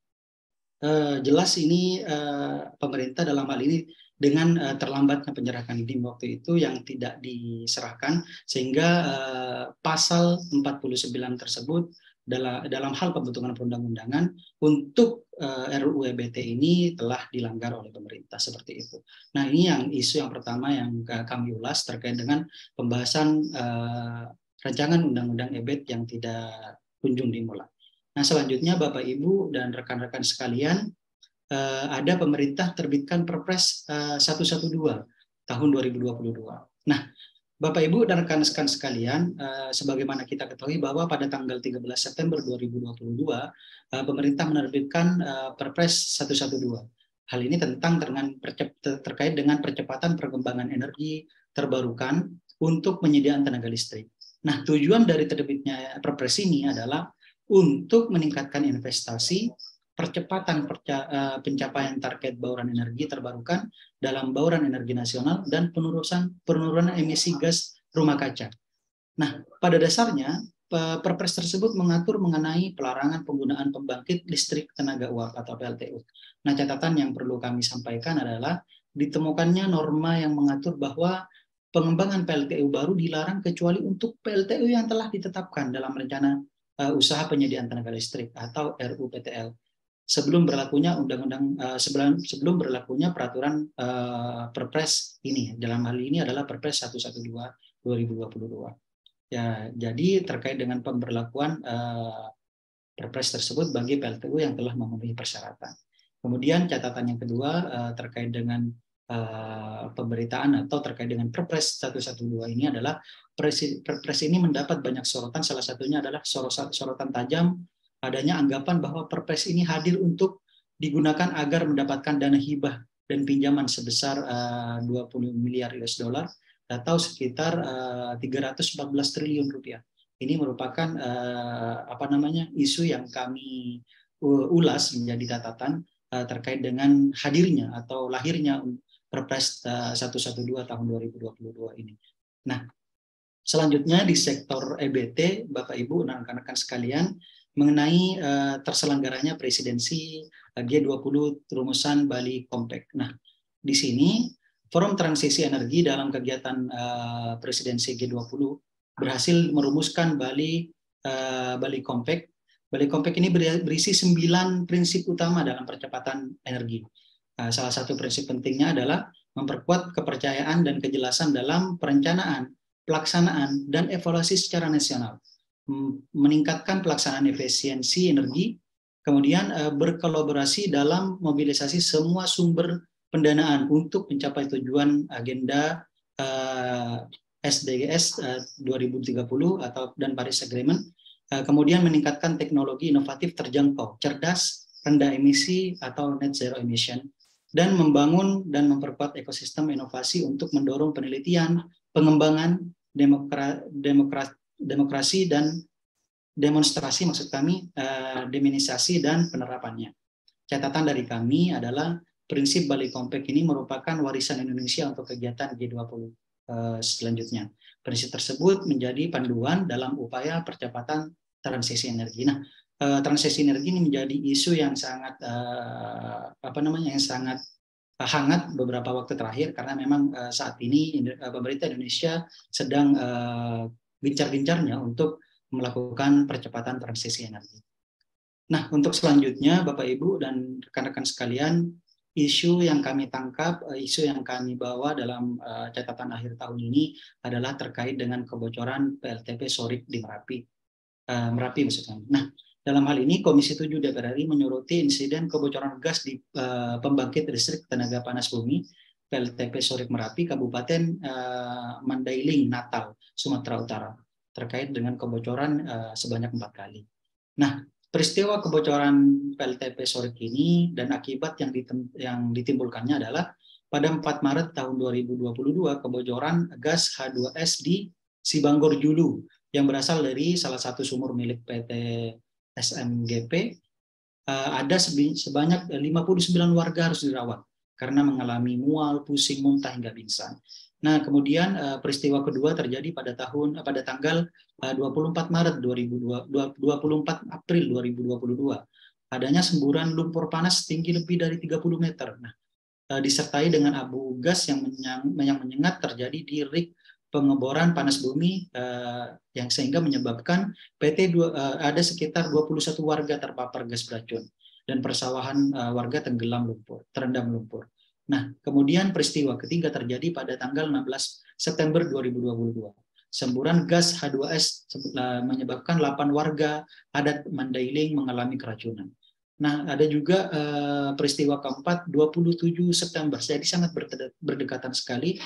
jelas ini pemerintah dalam hal ini dengan terlambatnya penyerahan DIN waktu itu yang tidak diserahkan, sehingga pasal 49 tersebut dalam hal pembentukan perundang-undangan untuk RUU EBT ini telah dilanggar oleh pemerintah seperti itu. Nah, ini isu yang pertama yang kami ulas terkait dengan pembahasan rancangan undang-undang EBT yang tidak kunjung dimulai. Nah, selanjutnya Bapak Ibu dan rekan-rekan sekalian, ada pemerintah terbitkan Perpres 112 tahun 2022. Nah, Bapak Ibu dan rekan-rekan sekalian, sebagaimana kita ketahui bahwa pada tanggal 13 September 2022 pemerintah menerbitkan Perpres 112. Hal ini terkait dengan percepatan perkembangan energi terbarukan untuk penyediaan tenaga listrik. Nah, tujuan dari terbitnya Perpres ini adalah untuk meningkatkan investasi, percepatan pencapaian target bauran energi terbarukan dalam bauran energi nasional, dan penurunan emisi gas rumah kaca. Nah, pada dasarnya Perpres tersebut mengatur mengenai pelarangan penggunaan pembangkit listrik tenaga uap atau PLTU. Nah, catatan yang perlu kami sampaikan adalah ditemukannya norma yang mengatur bahwa pengembangan PLTU baru dilarang kecuali untuk PLTU yang telah ditetapkan dalam rencana usaha penyediaan tenaga listrik atau RUPTL. Sebelum berlakunya sebelum berlakunya peraturan Perpres ini. Dalam hal ini adalah Perpres 112 2022. Ya, jadi terkait dengan pemberlakuan Perpres tersebut bagi PLTU yang telah memenuhi persyaratan. Kemudian catatan yang kedua terkait dengan pemberitaan atau terkait dengan Perpres 112 ini adalah Perpres ini mendapat banyak sorotan, salah satunya adalah sorotan tajam adanya anggapan bahwa Perpres ini hadir untuk digunakan agar mendapatkan dana hibah dan pinjaman sebesar 20 miliar US dollar atau sekitar 314 triliun rupiah. Ini merupakan isu yang kami ulas menjadi catatan terkait dengan hadirnya atau lahirnya Perpres 112 tahun 2022 ini. Nah, selanjutnya di sektor EBT, Bapak Ibu dan rekan-rekan sekalian, mengenai terselenggaranya presidensi G20 rumusan Bali Compact. Nah, di sini Forum Transisi Energi dalam kegiatan presidensi G20 berhasil merumuskan Bali Compact. Bali Compact ini berisi 9 prinsip utama dalam percepatan energi. Salah satu prinsip pentingnya adalah memperkuat kepercayaan dan kejelasan dalam perencanaan, pelaksanaan, dan evaluasi secara nasional, meningkatkan pelaksanaan efisiensi energi, kemudian berkolaborasi dalam mobilisasi semua sumber pendanaan untuk mencapai tujuan agenda SDGs 2030 dan Paris Agreement, kemudian meningkatkan teknologi inovatif terjangkau, cerdas, rendah emisi atau net zero emission, dan membangun dan memperkuat ekosistem inovasi untuk mendorong penelitian, pengembangan, demokrasi dan demonstrasi, maksud kami deminisasi dan penerapannya. Catatan dari kami adalah prinsip Bali Compact ini merupakan warisan Indonesia untuk kegiatan G20 selanjutnya. Prinsip tersebut menjadi panduan dalam upaya percepatan transisi energi. Nah, transisi energi ini menjadi isu yang sangat hangat beberapa waktu terakhir, karena memang saat ini pemerintah Indonesia sedang gencar-gencarnya untuk melakukan percepatan transisi energi. Nah, untuk selanjutnya Bapak Ibu dan rekan-rekan sekalian, isu yang kami tangkap, isu yang kami bawa dalam catatan akhir tahun ini adalah terkait dengan kebocoran PLTP Sorik di Merapi maksudnya. Nah, dalam hal ini Komisi 7 DPR RI menyoroti insiden kebocoran gas di pembangkit listrik tenaga panas bumi PLTP Sorik Merapi, Kabupaten Mandailing, Natal, Sumatera Utara, terkait dengan kebocoran sebanyak 4 kali. Nah, peristiwa kebocoran PLTP Sorik ini dan akibat yang ditimbulkannya adalah pada 4 Maret tahun 2022 kebocoran gas H2S di Sibanggor Julu yang berasal dari salah satu sumur milik PT SMGP. Ada sebanyak 59 warga harus dirawat karena mengalami mual, pusing, muntah hingga pingsan. Nah, kemudian peristiwa kedua terjadi pada tanggal 24 April 2022. Adanya semburan lumpur panas tinggi lebih dari 30 meter. Nah, disertai dengan abu gas yang menyengat terjadi di rig pengeboran panas bumi yang sehingga menyebabkan ada sekitar 21 warga terpapar gas beracun dan persawahan warga terendam lumpur. Nah, kemudian peristiwa ketiga terjadi pada tanggal 16 September 2022. Semburan gas H2S menyebabkan 8 warga adat Mandailing mengalami keracunan. Nah, ada juga peristiwa keempat 27 September. Jadi sangat berdekatan sekali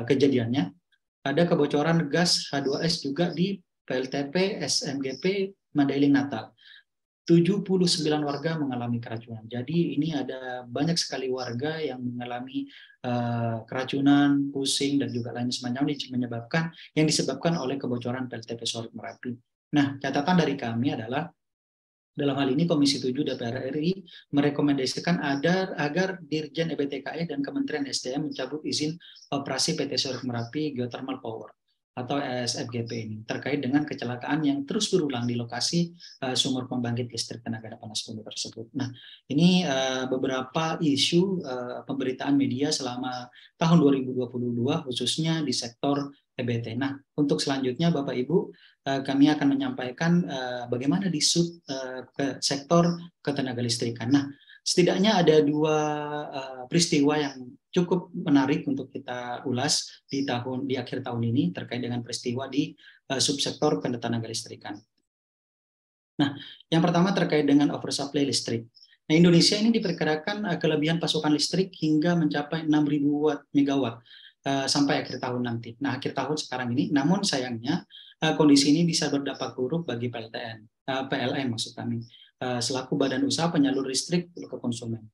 kejadiannya. ada kebocoran gas H2S juga di PLTP SMGP Mandailing Natal. 79 warga mengalami keracunan. Jadi ini ada banyak sekali warga yang mengalami keracunan, pusing, dan juga lain semacamnya yang disebabkan oleh kebocoran PLTP Sorik Merapi. Nah, catatan dari kami adalah dalam hal ini Komisi 7 DPR RI merekomendasikan agar Dirjen EBTKE dan Kementerian SDM mencabut izin operasi PT Sorik Merapi Geothermal Power atau SFGP ini terkait dengan kecelakaan yang terus berulang di lokasi sumur pembangkit listrik tenaga panas bumi tersebut. Nah, ini beberapa isu pemberitaan media selama tahun 2022 khususnya di sektor EBT. Nah, untuk selanjutnya Bapak Ibu, kami akan menyampaikan bagaimana di ke sektor ketenaga listrikan. Nah, setidaknya ada dua peristiwa yang cukup menarik untuk kita ulas di akhir tahun ini terkait dengan peristiwa di subsektor ketenaga listrikan. Nah, yang pertama terkait dengan oversupply listrik. Nah, Indonesia ini diperkirakan kelebihan pasokan listrik hingga mencapai 6.000 megawatt sampai akhir tahun nanti. Nah, akhir tahun sekarang ini, namun sayangnya kondisi ini bisa berdampak buruk bagi PLN maksud kami, selaku badan usaha penyalur listrik ke konsumen.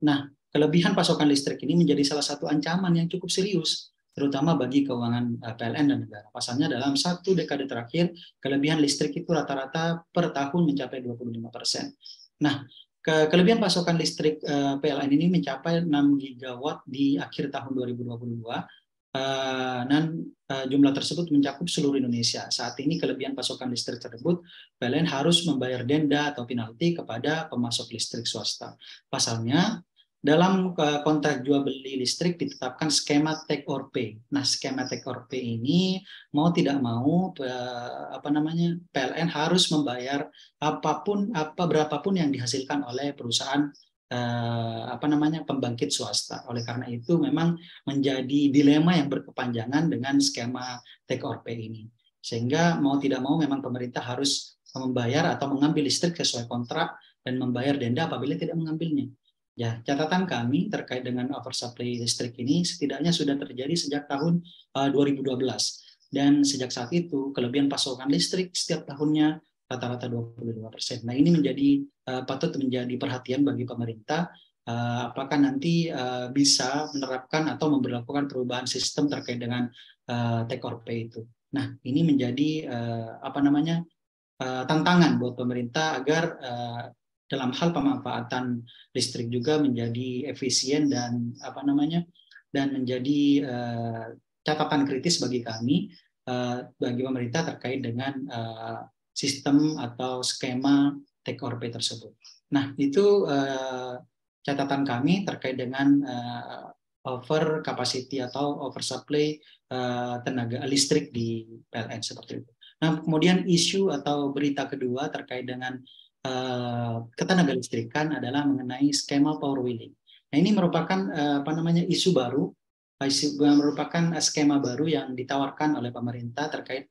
Nah, kelebihan pasokan listrik ini menjadi salah satu ancaman yang cukup serius, terutama bagi keuangan PLN dan negara. Pasalnya dalam 1 dekade terakhir, kelebihan listrik itu rata-rata per tahun mencapai 25%. Nah, kelebihan pasokan listrik PLN ini mencapai 6 gigawatt di akhir tahun 2022, dan jumlah tersebut mencakup seluruh Indonesia. Saat ini kelebihan pasokan listrik tersebut, PLN harus membayar denda atau penalti kepada pemasok listrik swasta. Pasalnya, dalam kontrak jual beli listrik ditetapkan skema take or pay. Nah, skema take or pay ini mau tidak mau PLN harus membayar berapapun yang dihasilkan oleh perusahaan pembangkit swasta. Oleh karena itu memang menjadi dilema yang berkepanjangan dengan skema take or pay ini. Sehingga mau tidak mau memang pemerintah harus membayar atau mengambil listrik sesuai kontrak dan membayar denda apabila tidak mengambilnya. Ya, catatan kami terkait dengan oversupply listrik ini setidaknya sudah terjadi sejak tahun 2012. Dan sejak saat itu kelebihan pasokan listrik setiap tahunnya rata-rata 22%. Nah, ini patut menjadi perhatian bagi pemerintah, apakah nanti bisa menerapkan atau memberlakukan perubahan sistem terkait dengan take or pay itu. Nah, ini menjadi tantangan buat pemerintah agar dalam hal pemanfaatan listrik juga menjadi efisien dan menjadi catatan kritis bagi kami, bagi pemerintah terkait dengan sistem atau skema take or pay tersebut. Nah, itu catatan kami terkait dengan over capacity atau oversupply tenaga listrik di PLN seperti itu. Nah, kemudian isu atau berita kedua terkait dengan ketenaga listrikan adalah mengenai skema power wheeling. Nah, ini merupakan isu baru, merupakan skema baru yang ditawarkan oleh pemerintah terkait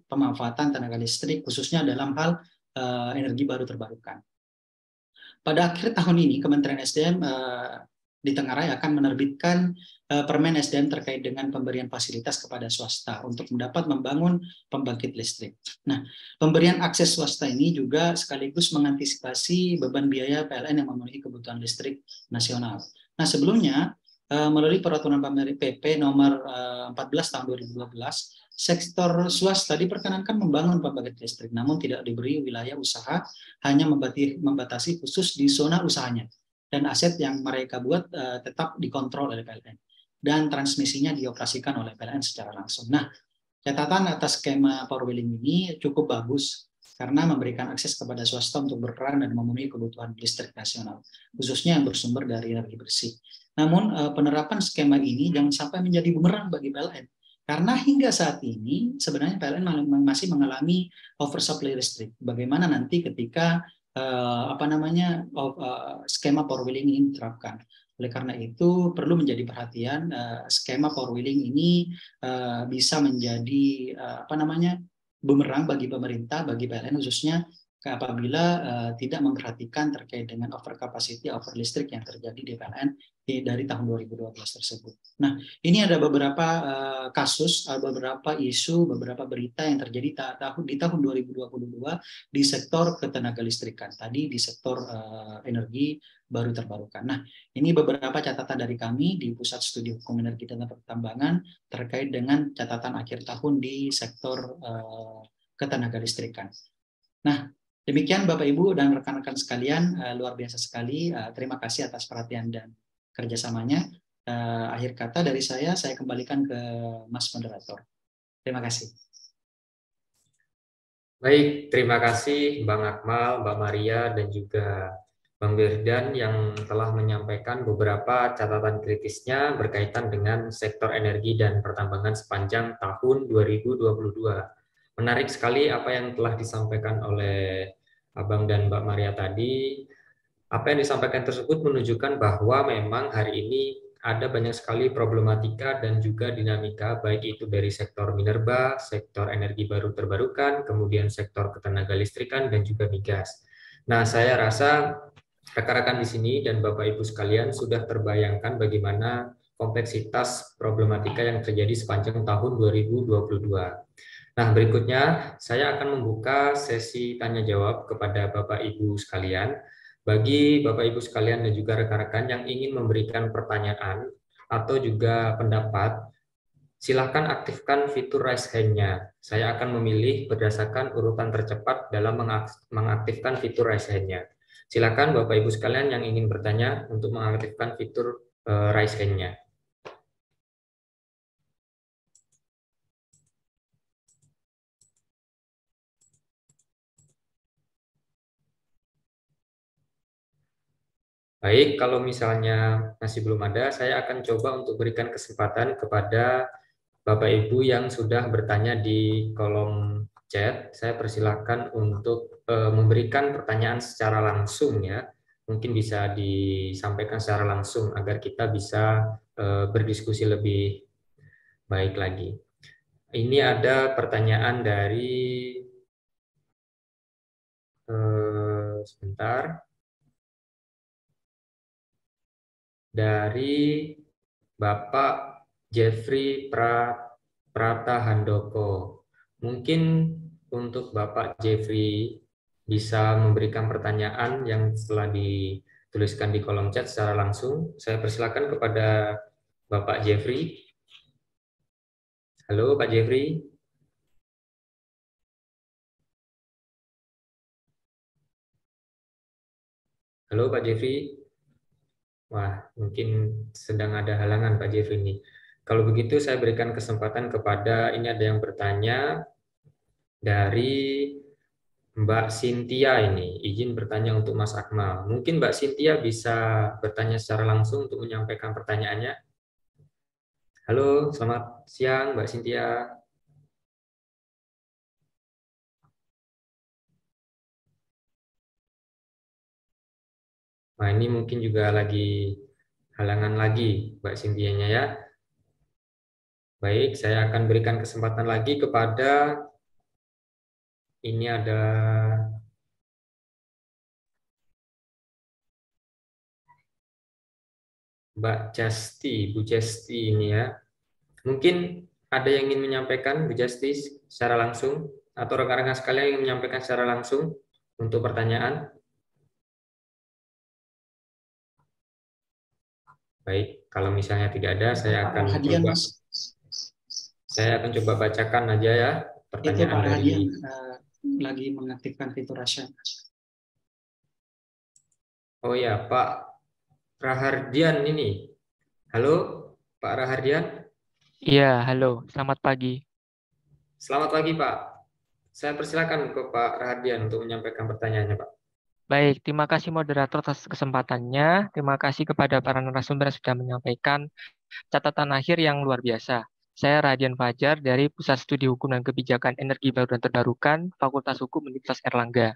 pemanfaatan tenaga listrik khususnya dalam hal energi baru terbarukan. Pada akhir tahun ini Kementerian SDM di Tenggarai akan menerbitkan Permen SDM terkait dengan pemberian fasilitas kepada swasta untuk mendapat membangun pembangkit listrik. Nah, pemberian akses swasta ini juga sekaligus mengantisipasi beban biaya PLN yang memenuhi kebutuhan listrik nasional. Nah, sebelumnya melalui peraturan PP nomor 14 tahun 2012, sektor swasta diperkenankan membangun pembangkit listrik, namun tidak diberi wilayah usaha, hanya membatasi khusus di zona usahanya. Dan aset yang mereka buat tetap dikontrol oleh PLN. Dan transmisinya dioperasikan oleh PLN secara langsung. Nah, catatan atas skema power wheeling ini cukup bagus karena memberikan akses kepada swasta untuk berperan dan memenuhi kebutuhan listrik nasional, khususnya yang bersumber dari energi bersih. Namun, penerapan skema ini jangan sampai menjadi bumerang bagi PLN. Karena hingga saat ini sebenarnya PLN masih mengalami oversupply listrik. Bagaimana nanti ketika skema power wheeling ini diterapkan? Oleh karena itu perlu menjadi perhatian skema power wheeling ini bisa menjadi bumerang bagi pemerintah, bagi PLN khususnya apabila tidak memperhatikan terkait dengan overcapacity, over listrik yang terjadi di PLN dari tahun 2012 tersebut. Nah, ini ada beberapa kasus, beberapa isu, beberapa berita yang terjadi di tahun 2022 di sektor ketenaga listrikan. Tadi di sektor energi baru terbarukan. Nah, ini beberapa catatan dari kami di Pusat Studi Hukum Energi dan Pertambangan terkait dengan catatan akhir tahun di sektor ketenaga listrikan. Nah, demikian Bapak Ibu dan rekan-rekan sekalian, luar biasa sekali. Terima kasih atas perhatian dan kerjasamanya. Akhir kata dari saya kembalikan ke Mas Moderator. Terima kasih. Baik, terima kasih Bang Akmal, Mbak Maria, dan juga Bang Wirdan yang telah menyampaikan beberapa catatan kritisnya berkaitan dengan sektor energi dan pertambangan sepanjang tahun 2022. Menarik sekali apa yang telah disampaikan oleh Abang dan Mbak Maria tadi. Apa yang disampaikan tersebut menunjukkan bahwa memang hari ini ada banyak sekali problematika dan juga dinamika, baik itu dari sektor minerba, sektor energi baru terbarukan, kemudian sektor ketenaga listrikan, dan juga migas. Nah, saya rasa rekan-rekan di sini dan Bapak Ibu sekalian sudah terbayangkan bagaimana kompleksitas problematika yang terjadi sepanjang tahun 2022. Nah, berikutnya saya akan membuka sesi tanya jawab kepada Bapak Ibu sekalian. Bagi Bapak Ibu sekalian dan juga rekan-rekan yang ingin memberikan pertanyaan atau juga pendapat, silakan aktifkan fitur raise hand-nya. Saya akan memilih berdasarkan urutan tercepat dalam mengaktifkan fitur raise hand-nya. Silakan Bapak Ibu sekalian yang ingin bertanya untuk mengaktifkan fitur raise hand-nya. Baik, kalau misalnya masih belum ada, saya akan coba untuk berikan kesempatan kepada Bapak Ibu yang sudah bertanya di kolom chat. Saya persilakan untuk memberikan pertanyaan secara langsung ya. Mungkin bisa disampaikan secara langsung agar kita bisa berdiskusi lebih baik lagi. Ini ada pertanyaan dari sebentar. Dari Bapak Jeffrey Prata Handoko. Mungkin untuk Bapak Jeffrey bisa memberikan pertanyaan yang setelah dituliskan di kolom chat secara langsung. Saya persilakan kepada Bapak Jeffrey. Halo Pak Jeffrey. Halo Pak Jeffrey. Wah, mungkin sedang ada halangan Pak Jeffrey ini. Kalau begitu saya berikan kesempatan kepada, ini ada yang bertanya dari Mbak Cynthia ini, izin bertanya untuk Mas Akmal. Mungkin Mbak Cynthia bisa bertanya secara langsung untuk menyampaikan pertanyaannya. Halo, selamat siang Mbak Cynthia. Nah, ini mungkin juga lagi halangan lagi Mbak Cynthia-nya ya. Baik, saya akan berikan kesempatan lagi kepada, ini ada Mbak Jasti, Bu Jasti ini ya. Mungkin ada yang ingin menyampaikan Bu Jasti secara langsung, atau rekan-rekan sekalian yang menyampaikan secara langsung untuk pertanyaan. Baik, kalau misalnya tidak ada, saya akan coba bacakan aja ya pertanyaan dari lagi mengaktifkan fitur rahasia. Oh ya, Pak Rahardian ini. Halo, Pak Rahardian. Iya, halo. Selamat pagi. Selamat pagi, Pak. Saya persilakan ke Pak Rahardian untuk menyampaikan pertanyaannya, Pak. Baik, terima kasih moderator atas kesempatannya. Terima kasih kepada para narasumber yang sudah menyampaikan catatan akhir yang luar biasa. Saya Radian Fajar dari Pusat Studi Hukum dan Kebijakan Energi Baru dan Terbarukan, Fakultas Hukum Universitas Airlangga.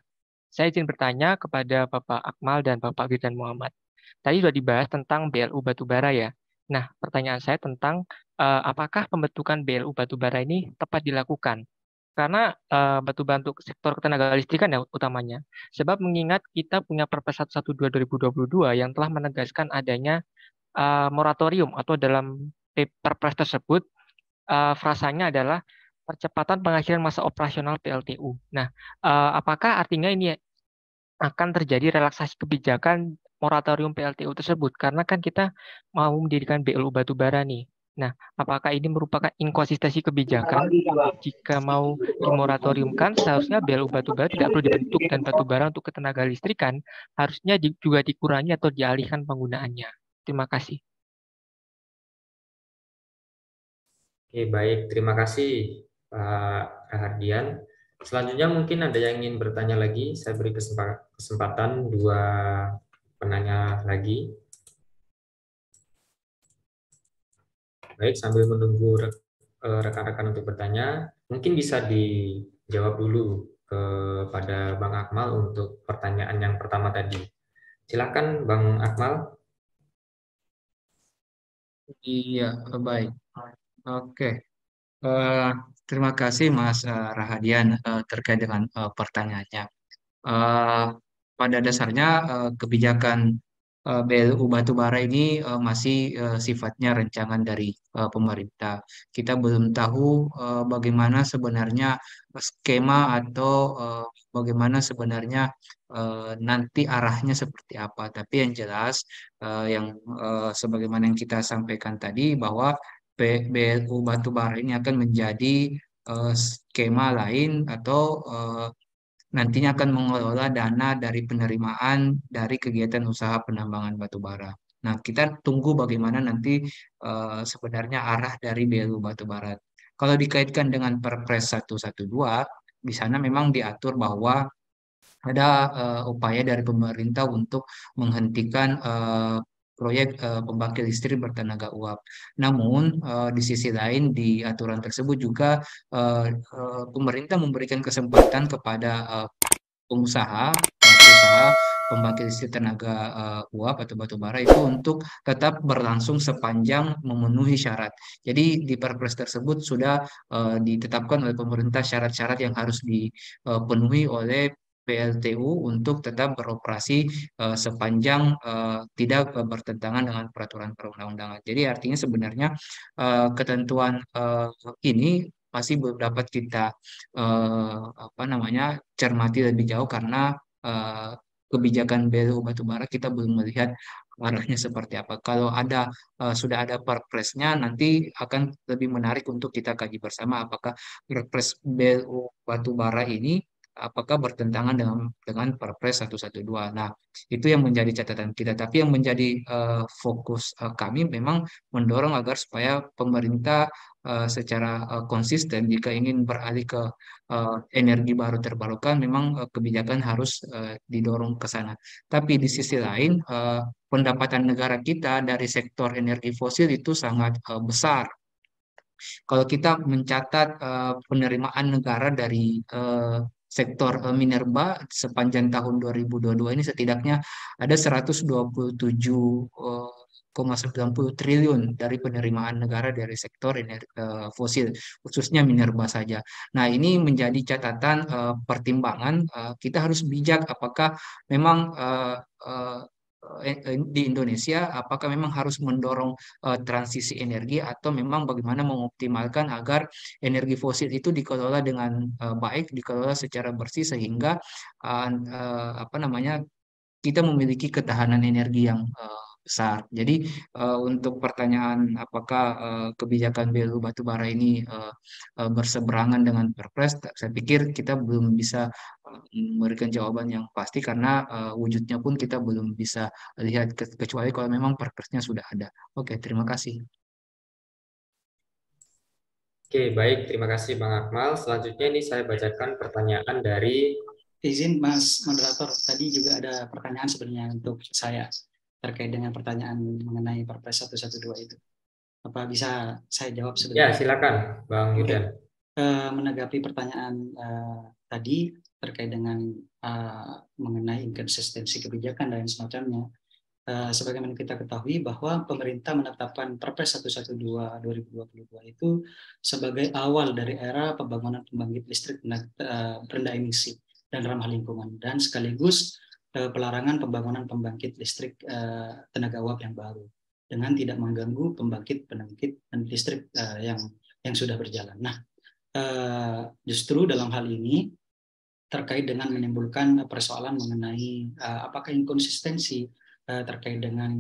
Saya izin bertanya kepada Bapak Akmal dan Bapak Wirdan Muhammad. Tadi sudah dibahas tentang BLU batubara ya. Nah, pertanyaan saya tentang apakah pembentukan BLU batubara ini tepat dilakukan? Karena batu bara untuk sektor ketenaga listrikan ya utamanya. Sebab mengingat kita punya Perpres 112 2022 yang telah menegaskan adanya moratorium atau dalam Perpres tersebut frasanya adalah percepatan pengakhiran masa operasional PLTU. Nah, apakah artinya ini akan terjadi relaksasi kebijakan moratorium PLTU tersebut? Karena kan kita mau mendirikan BLU batubara nih. Nah, apakah ini merupakan inkonsistensi kebijakan? Jika mau dimoratoriumkan, seharusnya BLU batubara tidak perlu dibentuk dan batubara untuk ketenaga listrikan harusnya juga dikurangi atau dialihkan penggunaannya. Terima kasih. Oke, baik. Terima kasih Pak Rahardian. Selanjutnya mungkin ada yang ingin bertanya lagi. Saya beri kesempatan 2 penanya lagi. Baik, sambil menunggu rekan-rekan untuk bertanya, mungkin bisa dijawab dulu kepada Bang Akmal untuk pertanyaan yang pertama tadi. Silakan Bang Akmal. Iya, baik. Oke. Terima kasih Mas Rahadian terkait dengan pertanyaannya. Pada dasarnya kebijakan BLU batubara ini masih sifatnya rancangan dari pemerintah. Kita belum tahu bagaimana sebenarnya skema atau bagaimana sebenarnya nanti arahnya seperti apa. Tapi yang jelas yang sebagaimana yang kita sampaikan tadi bahwa BLU batubara ini akan menjadi skema lain atau nantinya akan mengelola dana dari penerimaan dari kegiatan usaha penambangan batu bara. Nah, kita tunggu bagaimana nanti sebenarnya arah dari BLU batu bara. Kalau dikaitkan dengan Perpres 112, di sana memang diatur bahwa ada upaya dari pemerintah untuk menghentikan proyek pembangkit listrik bertenaga uap. Namun di sisi lain di aturan tersebut juga pemerintah memberikan kesempatan kepada pengusaha, pelaku usaha pembangkit listrik tenaga uap atau batu bara itu untuk tetap berlangsung sepanjang memenuhi syarat. Jadi di Perpres tersebut sudah ditetapkan oleh pemerintah syarat-syarat yang harus dipenuhi oleh PLTU untuk tetap beroperasi sepanjang tidak bertentangan dengan peraturan perundang-undangan. Jadi artinya sebenarnya ketentuan ini masih belum dapat kita cermati lebih jauh karena kebijakan BLU batubara kita belum melihat arahnya seperti apa. Kalau sudah ada perpresnya nanti akan lebih menarik untuk kita kaji bersama apakah perpres BLU batubara ini apakah bertentangan dengan Perpres 112. Nah, itu yang menjadi catatan kita. Tapi yang menjadi fokus kami memang mendorong agar supaya pemerintah secara konsisten jika ingin beralih ke energi baru terbarukan, memang kebijakan harus didorong ke sana. Tapi di sisi lain, pendapatan negara kita dari sektor energi fosil itu sangat besar. Kalau kita mencatat penerimaan negara dari sektor minerba sepanjang tahun 2022 ini setidaknya ada 127,90 triliun dari penerimaan negara dari sektor fosil, khususnya minerba saja. Nah, ini menjadi catatan pertimbangan kita harus bijak apakah memang di Indonesia apakah memang harus mendorong transisi energi atau memang bagaimana mengoptimalkan agar energi fosil itu dikelola dengan baik, dikelola secara bersih sehingga kita memiliki ketahanan energi yang besar. Jadi untuk pertanyaan apakah kebijakan BLU batubara ini berseberangan dengan Perpres, saya pikir kita belum bisa memberikan jawaban yang pasti karena wujudnya pun kita belum bisa lihat kecuali kalau memang Perpresnya sudah ada. Oke, terima kasih. Oke, baik. Terima kasih Bang Akmal. Selanjutnya ini saya bacakan pertanyaan dari... Izin Mas Moderator, tadi juga ada pertanyaan sebenarnya untuk saya terkait dengan pertanyaan mengenai Perpres 112 itu. Apa bisa saya jawab sebenarnya? Ya, silakan Bang Yudan. Menanggapi pertanyaan tadi terkait dengan mengenai inkonsistensi kebijakan dan semacamnya, sebagaimana kita ketahui bahwa pemerintah menetapkan Perpres 112/2022 itu sebagai awal dari era pembangunan pembangkit listrik rendah emisi dan ramah lingkungan, dan sekaligus pelarangan pembangunan pembangkit listrik tenaga uap yang baru dengan tidak mengganggu pembangkit listrik yang sudah berjalan. Nah, justru dalam hal ini terkait dengan menimbulkan persoalan mengenai apakah inkonsistensi terkait dengan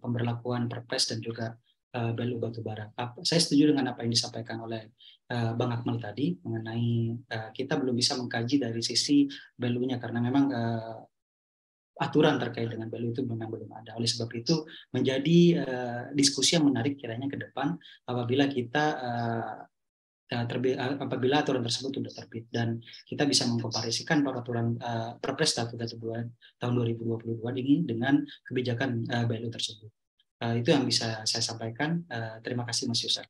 pemberlakuan Perpres dan juga BLU batubara. Saya setuju dengan apa yang disampaikan oleh Bang Akmal tadi mengenai kita belum bisa mengkaji dari sisi BLU-nya karena memang aturan terkait dengan BLU itu memang belum ada. Oleh sebab itu menjadi diskusi yang menarik kiranya ke depan apabila kita apabila aturan tersebut sudah terbit dan kita bisa mengkomparisikan peraturan Perpres 112 tahun 2022 ini dengan kebijakan BLU tersebut. Itu yang bisa saya sampaikan. Terima kasih Mas Yusuf.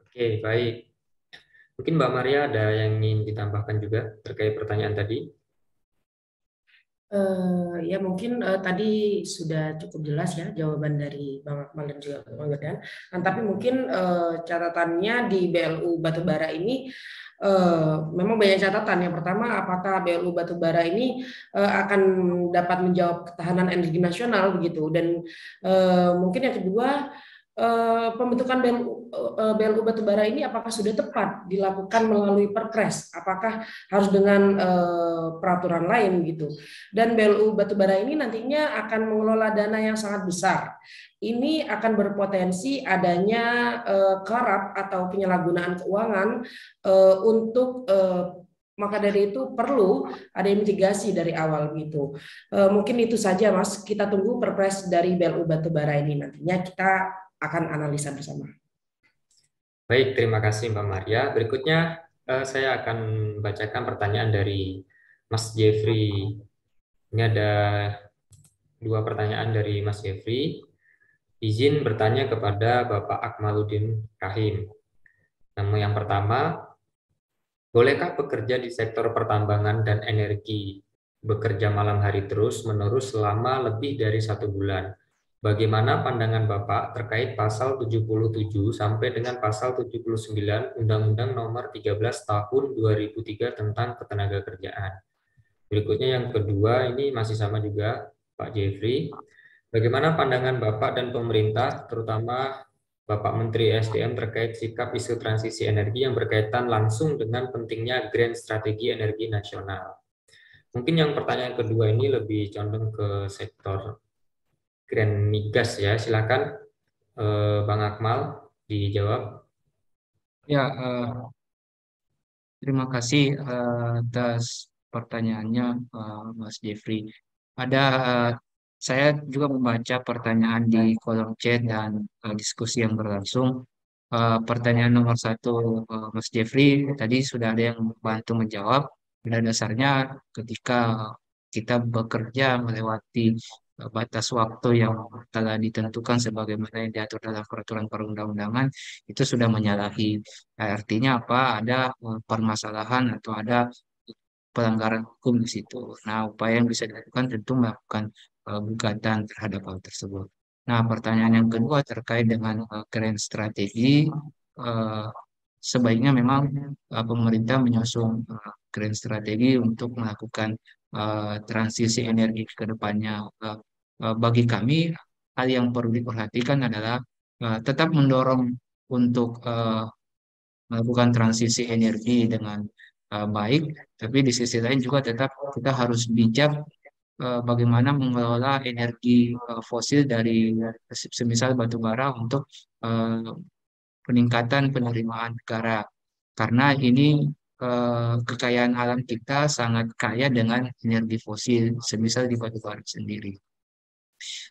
Oke, baik. Mungkin Mbak Maria ada yang ingin ditambahkan juga terkait pertanyaan tadi? Ya mungkin tadi sudah cukup jelas ya jawaban dari Bang Akmal dan juga Bang Gedan. Tapi mungkin catatannya di BLU batubara ini memang banyak catatan. Yang pertama, apakah BLU batubara ini akan dapat menjawab ketahanan energi nasional begitu, dan mungkin yang kedua, pembentukan BLU batubara ini apakah sudah tepat dilakukan melalui Perpres? Apakah harus dengan peraturan lain gitu? Dan BLU batubara ini nantinya akan mengelola dana yang sangat besar. Ini akan berpotensi adanya korup atau penyalahgunaan keuangan untuk maka dari itu perlu ada mitigasi dari awal gitu. Mungkin itu saja Mas. Kita tunggu Perpres dari BLU batubara ini, nantinya kita akan analisa bersama. Baik, terima kasih Mbak Maria. Berikutnya saya akan bacakan pertanyaan dari Mas Jeffrey. Ini ada 2 pertanyaan dari Mas Jeffrey. Izin bertanya kepada Bapak Akmaluddin Rahim. Yang pertama, bolehkah pekerja di sektor pertambangan dan energi bekerja malam hari terus-menerus selama lebih dari 1 bulan? Bagaimana pandangan Bapak terkait pasal 77 sampai dengan pasal 79 Undang-Undang Nomor 13 Tahun 2003 tentang Ketenagakerjaan? Berikutnya yang kedua, ini masih sama juga Pak Jeffrey. Bagaimana pandangan Bapak dan pemerintah, terutama Bapak Menteri SDM terkait sikap isu transisi energi yang berkaitan langsung dengan pentingnya Grand Strategi Energi Nasional? Mungkin yang pertanyaan kedua ini lebih condong ke sektor Grand Migas ya, silakan Bang Akmal dijawab. Ya, terima kasih atas pertanyaannya Mas Jeffrey. Saya juga membaca pertanyaan di kolom chat dan diskusi yang berlangsung. Pertanyaan nomor 1 Mas Jeffrey tadi sudah ada yang membantu menjawab. Pada dasarnya ketika kita bekerja melewati batas waktu yang telah ditentukan sebagaimana yang diatur dalam peraturan perundang-undangan, itu sudah menyalahi. Artinya apa? Ada permasalahan atau ada pelanggaran hukum di situ. Nah, upaya yang bisa dilakukan tentu melakukan gugatan terhadap hal tersebut. Nah, pertanyaan yang kedua terkait dengan grand strategi, sebaiknya memang pemerintah menyusun grand strategi untuk melakukan transisi energi ke depannya. Bagi kami, hal yang perlu diperhatikan adalah tetap mendorong untuk melakukan transisi energi dengan baik, tapi di sisi lain juga tetap kita harus bijak bagaimana mengelola energi fosil dari semisal batu bara untuk peningkatan penerimaan negara, karena ini kekayaan alam kita sangat kaya dengan energi fosil semisal di batu bara sendiri.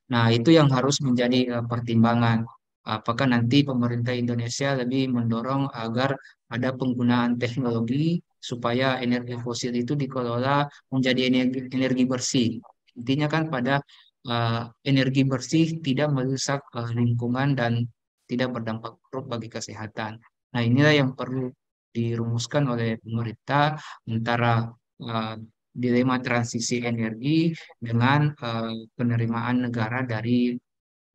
Nah, itu yang harus menjadi pertimbangan. Apakah nanti pemerintah Indonesia lebih mendorong agar ada penggunaan teknologi supaya energi fosil itu dikelola menjadi energi bersih. Intinya kan pada energi bersih tidak merusak lingkungan dan tidak berdampak buruk bagi kesehatan. Nah, inilah yang perlu dirumuskan oleh pemerintah antara dilema transisi energi dengan penerimaan negara dari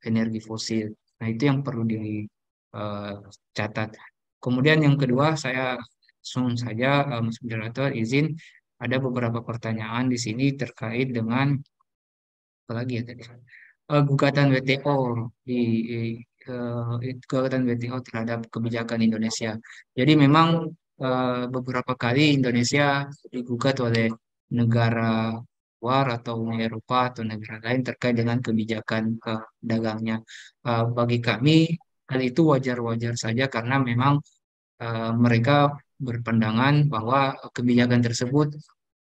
energi fosil. Nah, itu yang perlu dicatat. Kemudian yang kedua, saya langsung saja, Mas Moderator, izin ada beberapa pertanyaan di sini terkait dengan apa lagi ya tadi? Gugatan WTO di gugatan WTO terhadap kebijakan Indonesia. Jadi memang beberapa kali Indonesia digugat oleh negara luar atau Uni Eropa atau negara lain terkait dengan kebijakan dagangnya. Bagi kami hal itu wajar-wajar saja karena memang mereka berpandangan bahwa kebijakan tersebut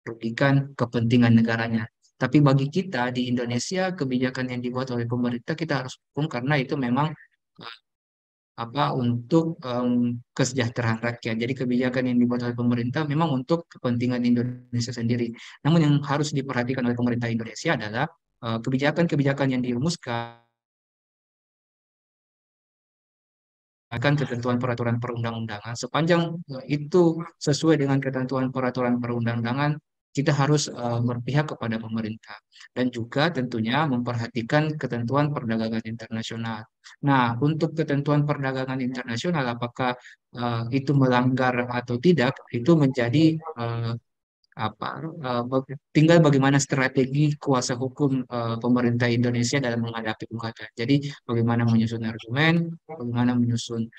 merugikan kepentingan negaranya. Tapi bagi kita di Indonesia, kebijakan yang dibuat oleh pemerintah kita harus dukung karena itu memang eh, untuk kesejahteraan rakyat. Jadi kebijakan yang dibuat oleh pemerintah memang untuk kepentingan Indonesia sendiri. Namun yang harus diperhatikan oleh pemerintah Indonesia adalah kebijakan-kebijakan yang dirumuskan akan ketentuan peraturan perundang-undangan. Sepanjang itu sesuai dengan ketentuan peraturan perundang-undangan, kita harus berpihak kepada pemerintah dan juga tentunya memperhatikan ketentuan perdagangan internasional. Nah, untuk ketentuan perdagangan internasional, apakah itu melanggar atau tidak, itu menjadi tinggal bagaimana strategi kuasa hukum pemerintah Indonesia dalam menghadapi gugatan. Jadi bagaimana menyusun argumen, bagaimana menyusun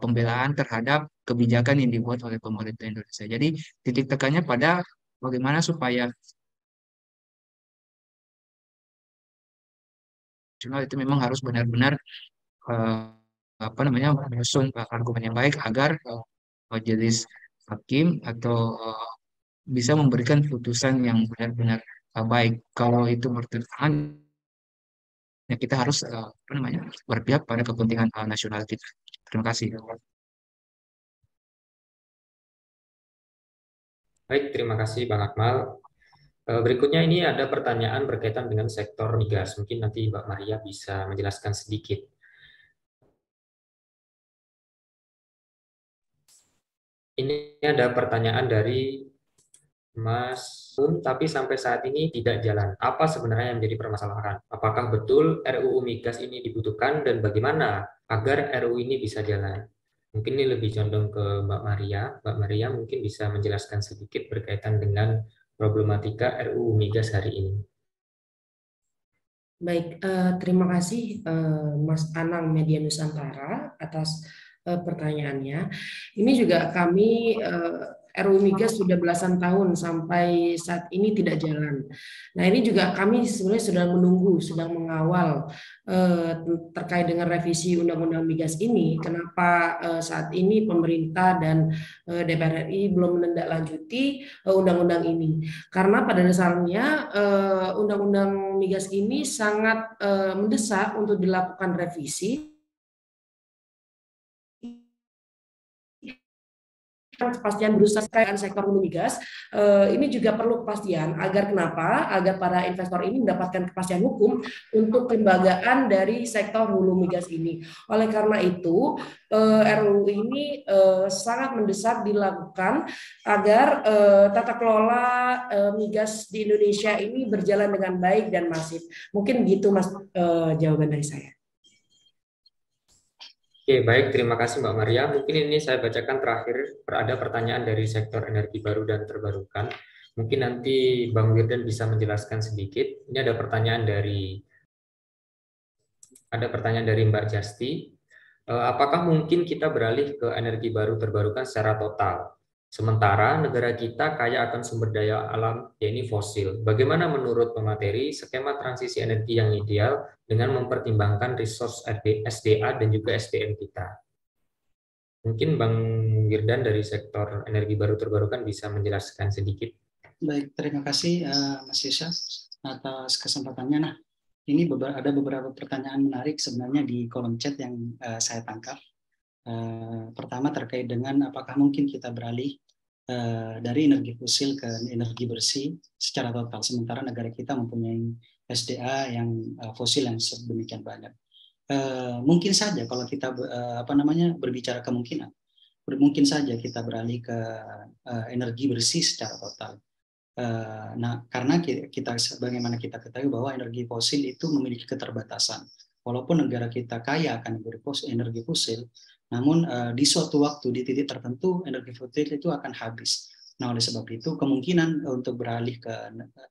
pembelaan terhadap kebijakan yang dibuat oleh pemerintah Indonesia. Jadi titik tekannya pada bagaimana supaya itu memang harus benar-benar menyusun argumen yang baik agar majelis hakim atau bisa memberikan putusan yang benar-benar baik. Kalau itu bertentangan, ya kita harus berpihak pada kepentingan nasional kita. Terima kasih. Baik, terima kasih Bang Akmal. Berikutnya ini ada pertanyaan berkaitan dengan sektor migas. Mungkin nanti Mbak Maria bisa menjelaskan sedikit. Ini ada pertanyaan dari Mas Pun, tapi sampai saat ini tidak jalan. Apa sebenarnya yang menjadi permasalahan? Apakah betul RUU Migas ini dibutuhkan dan bagaimana agar RUU ini bisa jalan? Mungkin ini lebih condong ke Mbak Maria. Mbak Maria mungkin bisa menjelaskan sedikit berkaitan dengan problematika RUU Migas hari ini. Baik, terima kasih Mas Anang Media Nusantara atas pertanyaannya. Ini juga kami RUU Migas sudah belasan tahun sampai saat ini tidak jalan. Nah, ini juga kami sebenarnya sedang menunggu, sedang mengawal terkait dengan revisi Undang-Undang Migas ini. Kenapa saat ini pemerintah dan DPR RI belum menindaklanjuti undang-undang ini? Karena pada dasarnya Undang-Undang Migas ini sangat mendesak untuk dilakukan revisi. Kepastian berusaha dengan sektor hulu migas ini juga perlu kepastian agar kenapa? Agar para investor ini mendapatkan kepastian hukum untuk kelembagaan dari sektor hulu migas ini. Oleh karena itu RUU ini sangat mendesak dilakukan agar tata kelola migas di Indonesia ini berjalan dengan baik dan masif. Mungkin gitu Mas jawaban dari saya. Oke, baik. Terima kasih Mbak Maria. Mungkin ini saya bacakan terakhir. Ada pertanyaan dari sektor energi baru dan terbarukan. Mungkin nanti Bang Wirdan bisa menjelaskan sedikit. Ini ada pertanyaan dari Mbak Jasti. Apakah mungkin kita beralih ke energi baru terbarukan secara total? Sementara negara kita kaya akan sumber daya alam, yaitu fosil. Bagaimana menurut pemateri skema transisi energi yang ideal dengan mempertimbangkan resource SDA dan juga SDM kita? Mungkin Bang Wirdan dari sektor energi baru terbarukan bisa menjelaskan sedikit. Baik, terima kasih Mas Yusha atas kesempatannya. Nah, ini ada beberapa pertanyaan menarik sebenarnya di kolom chat yang saya tangkap. Pertama terkait dengan apakah mungkin kita beralih dari energi fosil ke energi bersih secara total, sementara negara kita mempunyai SDA yang fosil yang sedemikian banyak. Mungkin saja kalau kita berbicara kemungkinan, mungkin saja kita beralih ke energi bersih secara total. Nah, karena kita sebagaimana kita ketahui bahwa energi fosil itu memiliki keterbatasan. Walaupun negara kita kaya akan energi fosil, namun di suatu waktu di titik tertentu energi fosil itu akan habis. Nah, oleh sebab itu kemungkinan untuk beralih ke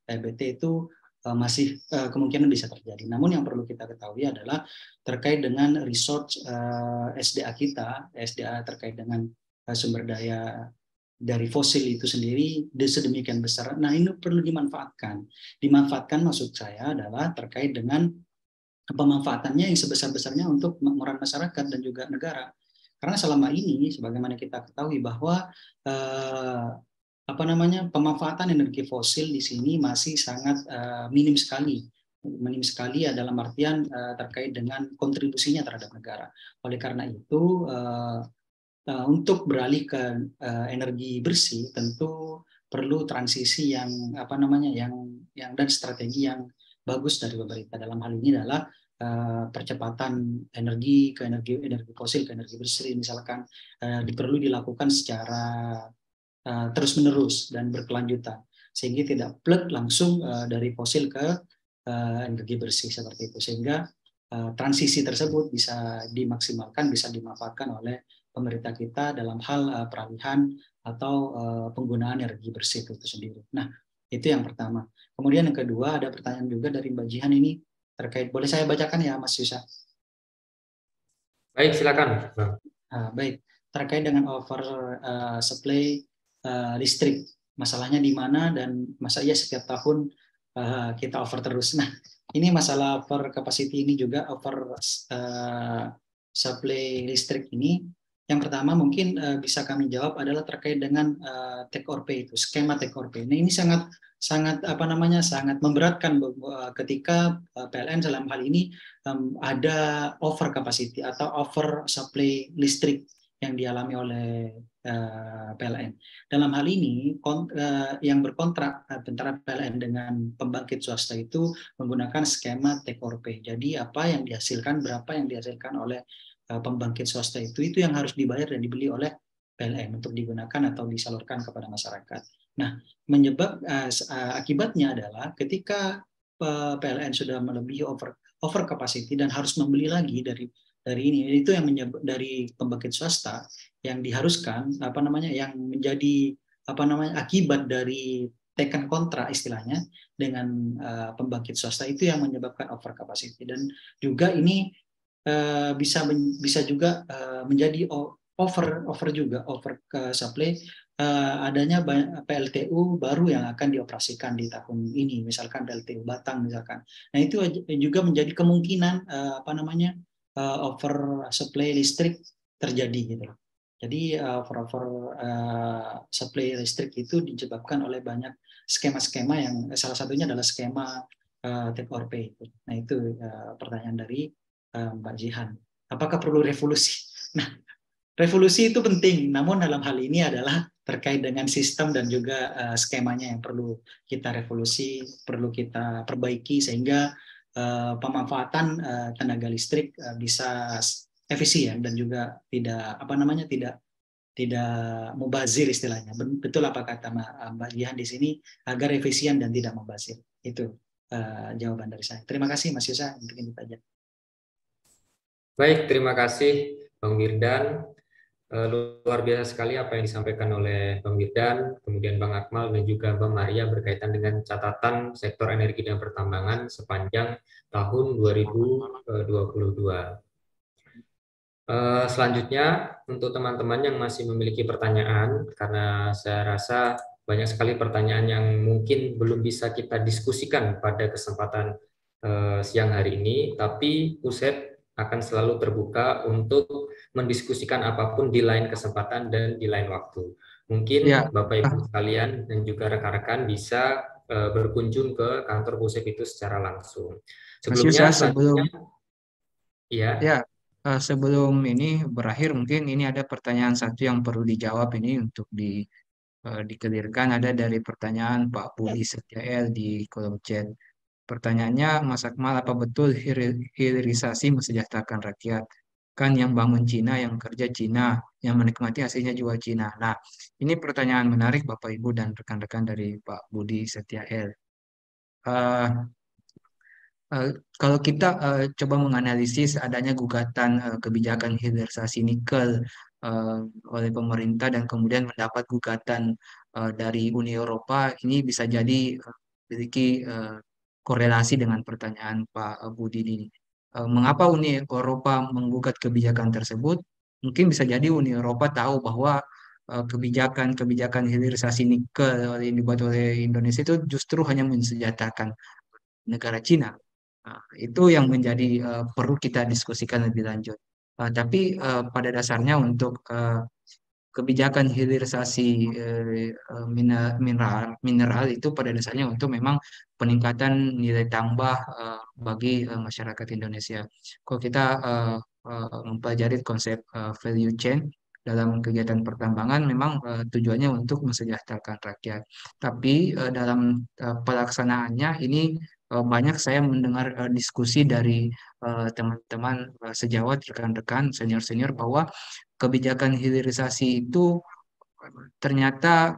EBT itu masih kemungkinan bisa terjadi. Namun yang perlu kita ketahui adalah terkait dengan resource SDA kita, SDA terkait dengan sumber daya dari fosil itu sendiri sedemikian besar. Nah, ini perlu dimanfaatkan. Dimanfaatkan maksud saya adalah terkait dengan pemanfaatannya yang sebesar-besarnya untuk moral masyarakat dan juga negara. Karena selama ini, sebagaimana kita ketahui bahwa pemanfaatan energi fosil di sini masih sangat minim sekali. Minim sekali ya dalam artian terkait dengan kontribusinya terhadap negara. Oleh karena itu, untuk beralih ke energi bersih tentu perlu transisi yang yang dan strategi yang bagus dari pemerintah. Dalam hal ini adalah percepatan energi fosil ke energi bersih, misalkan perlu dilakukan secara terus-menerus dan berkelanjutan sehingga tidak plug langsung dari fosil ke energi bersih seperti itu, sehingga transisi tersebut bisa dimaksimalkan, bisa dimanfaatkan oleh pemerintah kita dalam hal peralihan atau penggunaan energi bersih itu sendiri. Nah, itu yang pertama. Kemudian yang kedua, ada pertanyaan juga dari Mbak Jihan ini terkait, boleh saya bacakan ya Mas Yusa? Baik, silakan. Baik, terkait dengan over supply listrik. Masalahnya di mana dan masa iya setiap tahun kita over terus. Nah, ini masalah over capacity ini juga, over supply listrik ini. Yang pertama mungkin bisa kami jawab adalah terkait dengan take or pay itu, skema take or pay. Nah, ini sangat memberatkan ketika PLN dalam hal ini ada over capacity atau over supply listrik yang dialami oleh PLN. Dalam hal ini yang berkontrak antara PLN dengan pembangkit swasta itu menggunakan skema take or pay. Jadi apa yang dihasilkan, berapa yang dihasilkan oleh pembangkit swasta itu yang harus dibayar dan dibeli oleh PLN untuk digunakan atau disalurkan kepada masyarakat. Nah, akibatnya adalah ketika PLN sudah melebihi over capacity dan harus membeli lagi dari ini, itu yang dari pembangkit swasta yang diharuskan yang menjadi akibat dari tekan kontra istilahnya dengan pembangkit swasta itu yang menyebabkan over capacity, dan juga ini bisa juga menjadi over ke supply adanya PLTU baru yang akan dioperasikan di tahun ini, misalkan PLTU Batang misalkan. Nah, itu juga menjadi kemungkinan over supply listrik terjadi gitu. Jadi over supply listrik itu disebabkan oleh banyak skema-skema yang salah satunya adalah skema take or pay. Nah, itu pertanyaan dari Mbak Jihan. Apakah perlu revolusi? Nah, revolusi itu penting, namun dalam hal ini adalah terkait dengan sistem dan juga skemanya yang perlu kita revolusi, perlu kita perbaiki sehingga pemanfaatan tenaga listrik bisa efisien dan juga tidak mubazir istilahnya. Betul apa kata Mbak Jihan di sini, agar efisien dan tidak mubazir. Itu jawaban dari saya. Terima kasih Mas Yusa untuk ini saja. Baik, terima kasih Bang Wirdan. Luar biasa sekali apa yang disampaikan oleh Bang Wirdan, kemudian Bang Akmal dan juga Bang Maria berkaitan dengan catatan sektor energi dan pertambangan sepanjang tahun 2022. Selanjutnya, untuk teman-teman yang masih memiliki pertanyaan, karena saya rasa banyak sekali pertanyaan yang mungkin belum bisa kita diskusikan pada kesempatan siang hari ini, tapi USED akan selalu terbuka untuk mendiskusikan apapun di lain kesempatan dan di lain waktu. Mungkin ya, Bapak Ibu sekalian dan juga rekan-rekan bisa berkunjung ke kantor USED itu secara langsung. Sebelumnya, sebelum ini berakhir, mungkin ini ada pertanyaan satu yang perlu dijawab ini untuk dikelirkan. Ada dari pertanyaan Pak Budi Setiael di kolom chat. Pertanyaannya, Mas Akmal, apa betul hilirisasi mensejahterakan rakyat? Kan yang bangun Cina, yang kerja Cina, yang menikmati hasilnya juga Cina. Nah, ini pertanyaan menarik Bapak Ibu dan rekan-rekan dari Pak Budi Setiael. Eh, Kalau kita coba menganalisis adanya gugatan kebijakan hilirisasi nikel eh, oleh pemerintah dan kemudian mendapat gugatan dari Uni Eropa, ini bisa jadi memiliki korelasi dengan pertanyaan Pak Budi ini. Mengapa Uni Eropa menggugat kebijakan tersebut? Mungkin bisa jadi Uni Eropa tahu bahwa kebijakan-kebijakan hilirisasi nikel yang dibuat oleh Indonesia itu justru hanya mensejahterakan negara Cina. Itu yang menjadi perlu kita diskusikan lebih lanjut. Tapi pada dasarnya untuk kebijakan hilirisasi mineral itu pada dasarnya untuk memang peningkatan nilai tambah bagi masyarakat Indonesia. Kalau kita mempelajari konsep value chain dalam kegiatan pertambangan, memang tujuannya untuk mensejahterakan rakyat. Tapi dalam pelaksanaannya ini banyak saya mendengar diskusi dari teman-teman sejawat, rekan-rekan, senior-senior bahwa kebijakan hilirisasi itu ternyata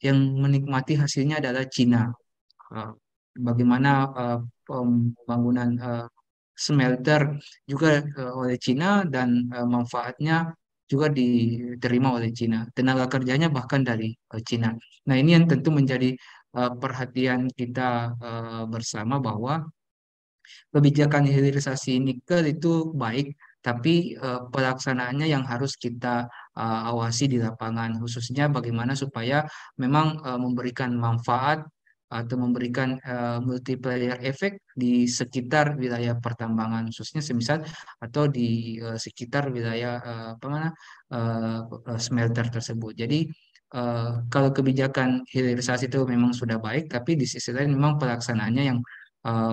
yang menikmati hasilnya adalah Cina. Eh, Bagaimana pembangunan smelter juga oleh Cina dan manfaatnya juga diterima oleh Cina. Tenaga kerjanya bahkan dari Cina. Nah, ini yang tentu menjadi perhatian kita bersama bahwa kebijakan hilirisasi nikel itu baik, tapi pelaksanaannya yang harus kita awasi di lapangan, khususnya bagaimana supaya memang memberikan manfaat atau memberikan multiplier efek di sekitar wilayah pertambangan, khususnya semisal atau di sekitar wilayah apa mana smelter tersebut. Jadi kalau kebijakan hilirisasi itu memang sudah baik, tapi di sisi lain memang pelaksanaannya yang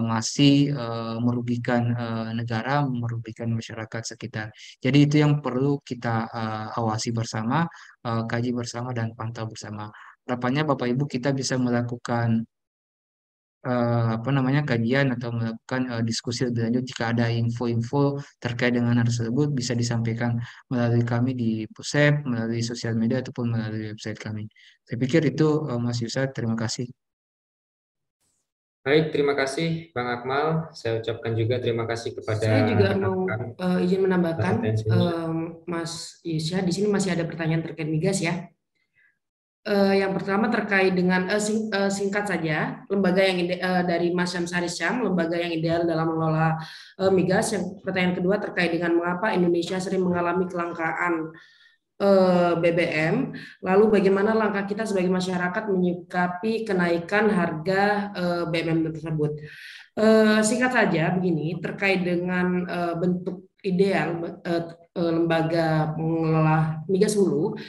masih merugikan negara, merugikan masyarakat sekitar. Jadi itu yang perlu kita awasi bersama, kaji bersama dan pantau bersama. Harapannya Bapak Ibu kita bisa melakukan apa namanya kajian atau melakukan diskusi lebih lanjut jika ada info-info terkait dengan hal tersebut bisa disampaikan melalui kami di Pusep, melalui sosial media ataupun melalui website kami. Saya pikir itu Mas Yusat, terima kasih. Baik, terima kasih Bang Akmal. Saya ucapkan juga terima kasih kepada Saya juga mau rekan-rekan izin menambahkan, atensinya. Mas Yusya, di sini masih ada pertanyaan terkait migas ya. Yang pertama terkait dengan singkat saja, lembaga yang dari Mas Syamsari Syam, lembaga yang ideal dalam mengelola migas. Yang pertanyaan kedua terkait dengan mengapa Indonesia sering mengalami kelangkaan BBM, lalu bagaimana langkah kita sebagai masyarakat menyikapi kenaikan harga BBM tersebut. Singkat saja begini, terkait dengan bentuk ideal lembaga pengelola migas hulu,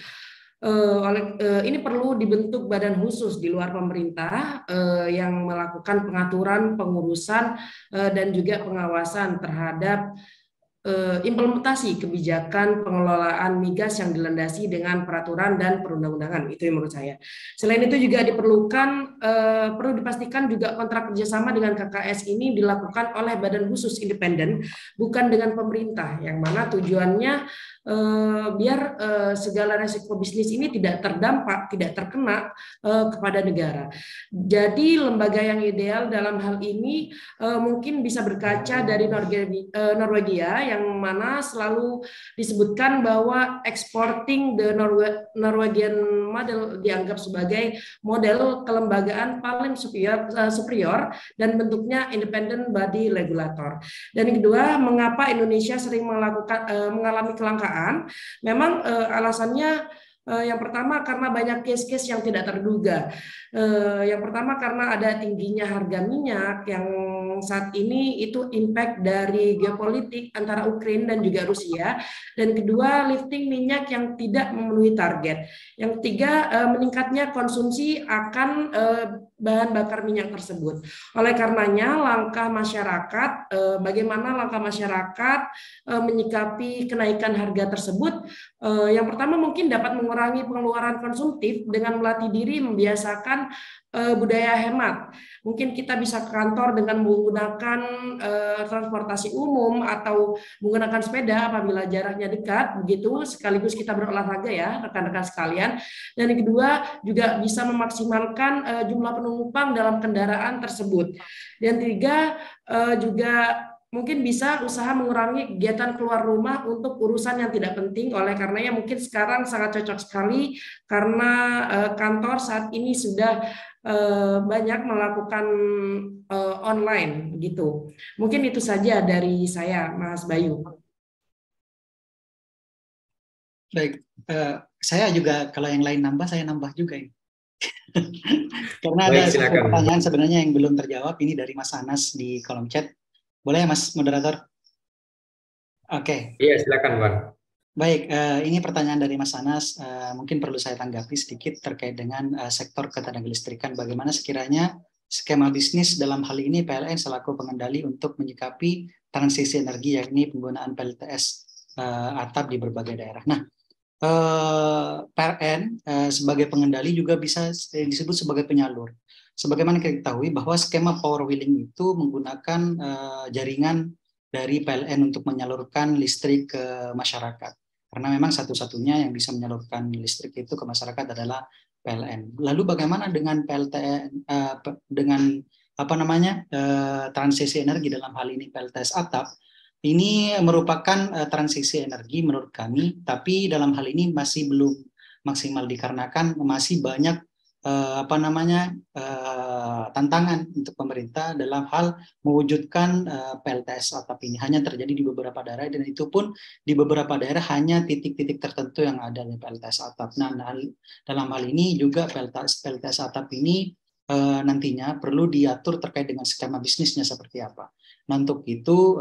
ini perlu dibentuk badan khusus di luar pemerintah yang melakukan pengaturan, pengurusan, dan juga pengawasan terhadap implementasi kebijakan pengelolaan migas yang dilandasi dengan peraturan dan perundang-undangan. Itu yang menurut saya. Selain itu juga diperlukan, perlu dipastikan juga kontrak kerjasama dengan KKS ini dilakukan oleh badan khusus independen, bukan dengan pemerintah, yang mana tujuannya biar segala resiko bisnis ini tidak terdampak, tidak terkena kepada negara. Jadi lembaga yang ideal dalam hal ini mungkin bisa berkaca dari Norwegia yang mana selalu disebutkan bahwa exporting the Norwegian model dianggap sebagai model kelembagaan paling superior dan bentuknya independent body regulator. Dan yang kedua, mengapa Indonesia sering mengalami kelangkaan? Memang alasannya yang pertama karena banyak case-case yang tidak terduga. Yang pertama karena ada tingginya harga minyak yang saat ini itu impact dari geopolitik antara Ukraina dan juga Rusia. Dan kedua, lifting minyak yang tidak memenuhi target. Yang ketiga, meningkatnya konsumsi akan bahan bakar minyak tersebut. Oleh karenanya, bagaimana langkah masyarakat menyikapi kenaikan harga tersebut? Yang pertama mungkin dapat mengurangi pengeluaran konsumtif dengan melatih diri membiasakan budaya hemat. Mungkin kita bisa ke kantor dengan menggunakan transportasi umum atau menggunakan sepeda apabila jaraknya dekat, begitu sekaligus kita berolahraga ya rekan-rekan sekalian. Dan yang kedua juga bisa memaksimalkan jumlah penumpang dalam kendaraan tersebut. Dan tiga juga mungkin bisa usaha mengurangi kegiatan keluar rumah untuk urusan yang tidak penting. Oleh karenanya mungkin sekarang sangat cocok sekali karena kantor saat ini sudah banyak melakukan online gitu. Mungkin itu saja dari saya, Mas Bayu. Baik, saya juga kalau yang lain nambah, saya nambah juga ini. Karena ada satu pertanyaan sebenarnya yang belum terjawab ini dari Mas Anas di kolom chat. Boleh ya Mas Moderator? Oke. Iya, silakan Bang. Baik, ini pertanyaan dari Mas Anas, mungkin perlu saya tanggapi sedikit terkait dengan sektor ketenagalistrikan. Bagaimana sekiranya skema bisnis dalam hal ini PLN selaku pengendali untuk menyikapi transisi energi, yakni penggunaan PLTS atap di berbagai daerah. Nah, PLN sebagai pengendali juga bisa disebut sebagai penyalur. Sebagaimana kita ketahui bahwa skema power wheeling itu menggunakan jaringan dari PLN untuk menyalurkan listrik ke masyarakat. Karena memang satu-satunya yang bisa menyalurkan listrik itu ke masyarakat adalah PLN. Lalu bagaimana dengan PLTN dengan transisi energi dalam hal ini PLTS atap? Ini merupakan transisi energi menurut kami, tapi dalam hal ini masih belum maksimal dikarenakan masih banyak tantangan untuk pemerintah dalam hal mewujudkan PLTS atap ini. Hanya terjadi di beberapa daerah dan itu pun di beberapa daerah hanya titik-titik tertentu yang ada di PLTS atap. Nah, dalam hal ini juga PLTS atap ini nantinya perlu diatur terkait dengan skema bisnisnya seperti apa. Nah, untuk itu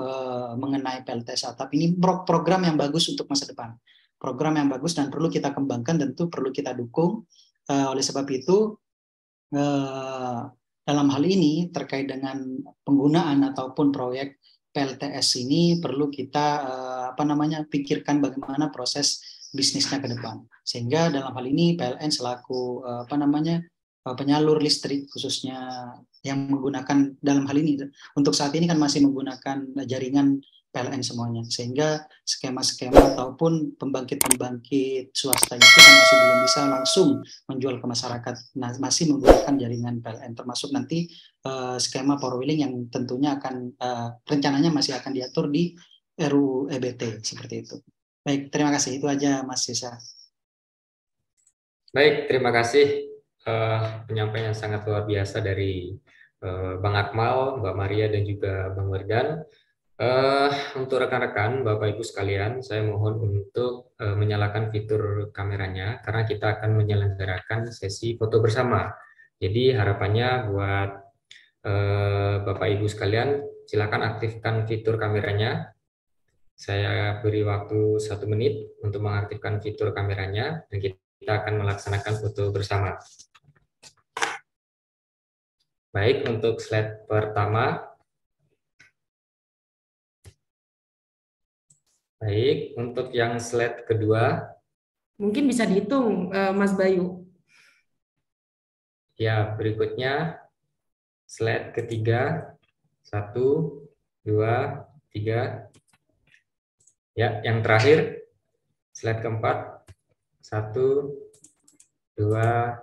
mengenai PLTS atap ini program yang bagus untuk masa depan. Program yang bagus dan perlu kita kembangkan, tentu perlu kita dukung. Oleh sebab itu, dalam hal ini terkait dengan penggunaan ataupun proyek PLTS ini perlu kita pikirkan bagaimana proses bisnisnya ke depan. Sehingga dalam hal ini PLN selaku penyalur listrik khususnya yang menggunakan dalam hal ini untuk saat ini kan masih menggunakan jaringan PLN semuanya, sehingga skema-skema ataupun pembangkit-pembangkit swasta itu kan masih belum bisa langsung menjual ke masyarakat. Nah, masih menggunakan jaringan PLN, termasuk nanti skema power wheeling yang tentunya akan rencananya masih akan diatur di RUU EBT seperti itu. Baik, terima kasih. Itu aja Mas Yesa. Baik, terima kasih penyampaian yang sangat luar biasa dari Bang Akmal, Mbak Maria dan juga Bang Werdan. Untuk rekan-rekan, Bapak Ibu sekalian, saya mohon untuk menyalakan fitur kameranya karena kita akan menyelenggarakan sesi foto bersama. Jadi harapannya buat Bapak Ibu sekalian, silakan aktifkan fitur kameranya. Saya beri waktu 1 menit untuk mengaktifkan fitur kameranya dan kita akan melaksanakan foto bersama. Baik, untuk slide pertama. Baik, untuk yang slide kedua. Mungkin bisa dihitung, Mas Bayu. Ya, berikutnya slide ketiga. 1, 2, 3. Ya, yang terakhir slide keempat. 1, 2,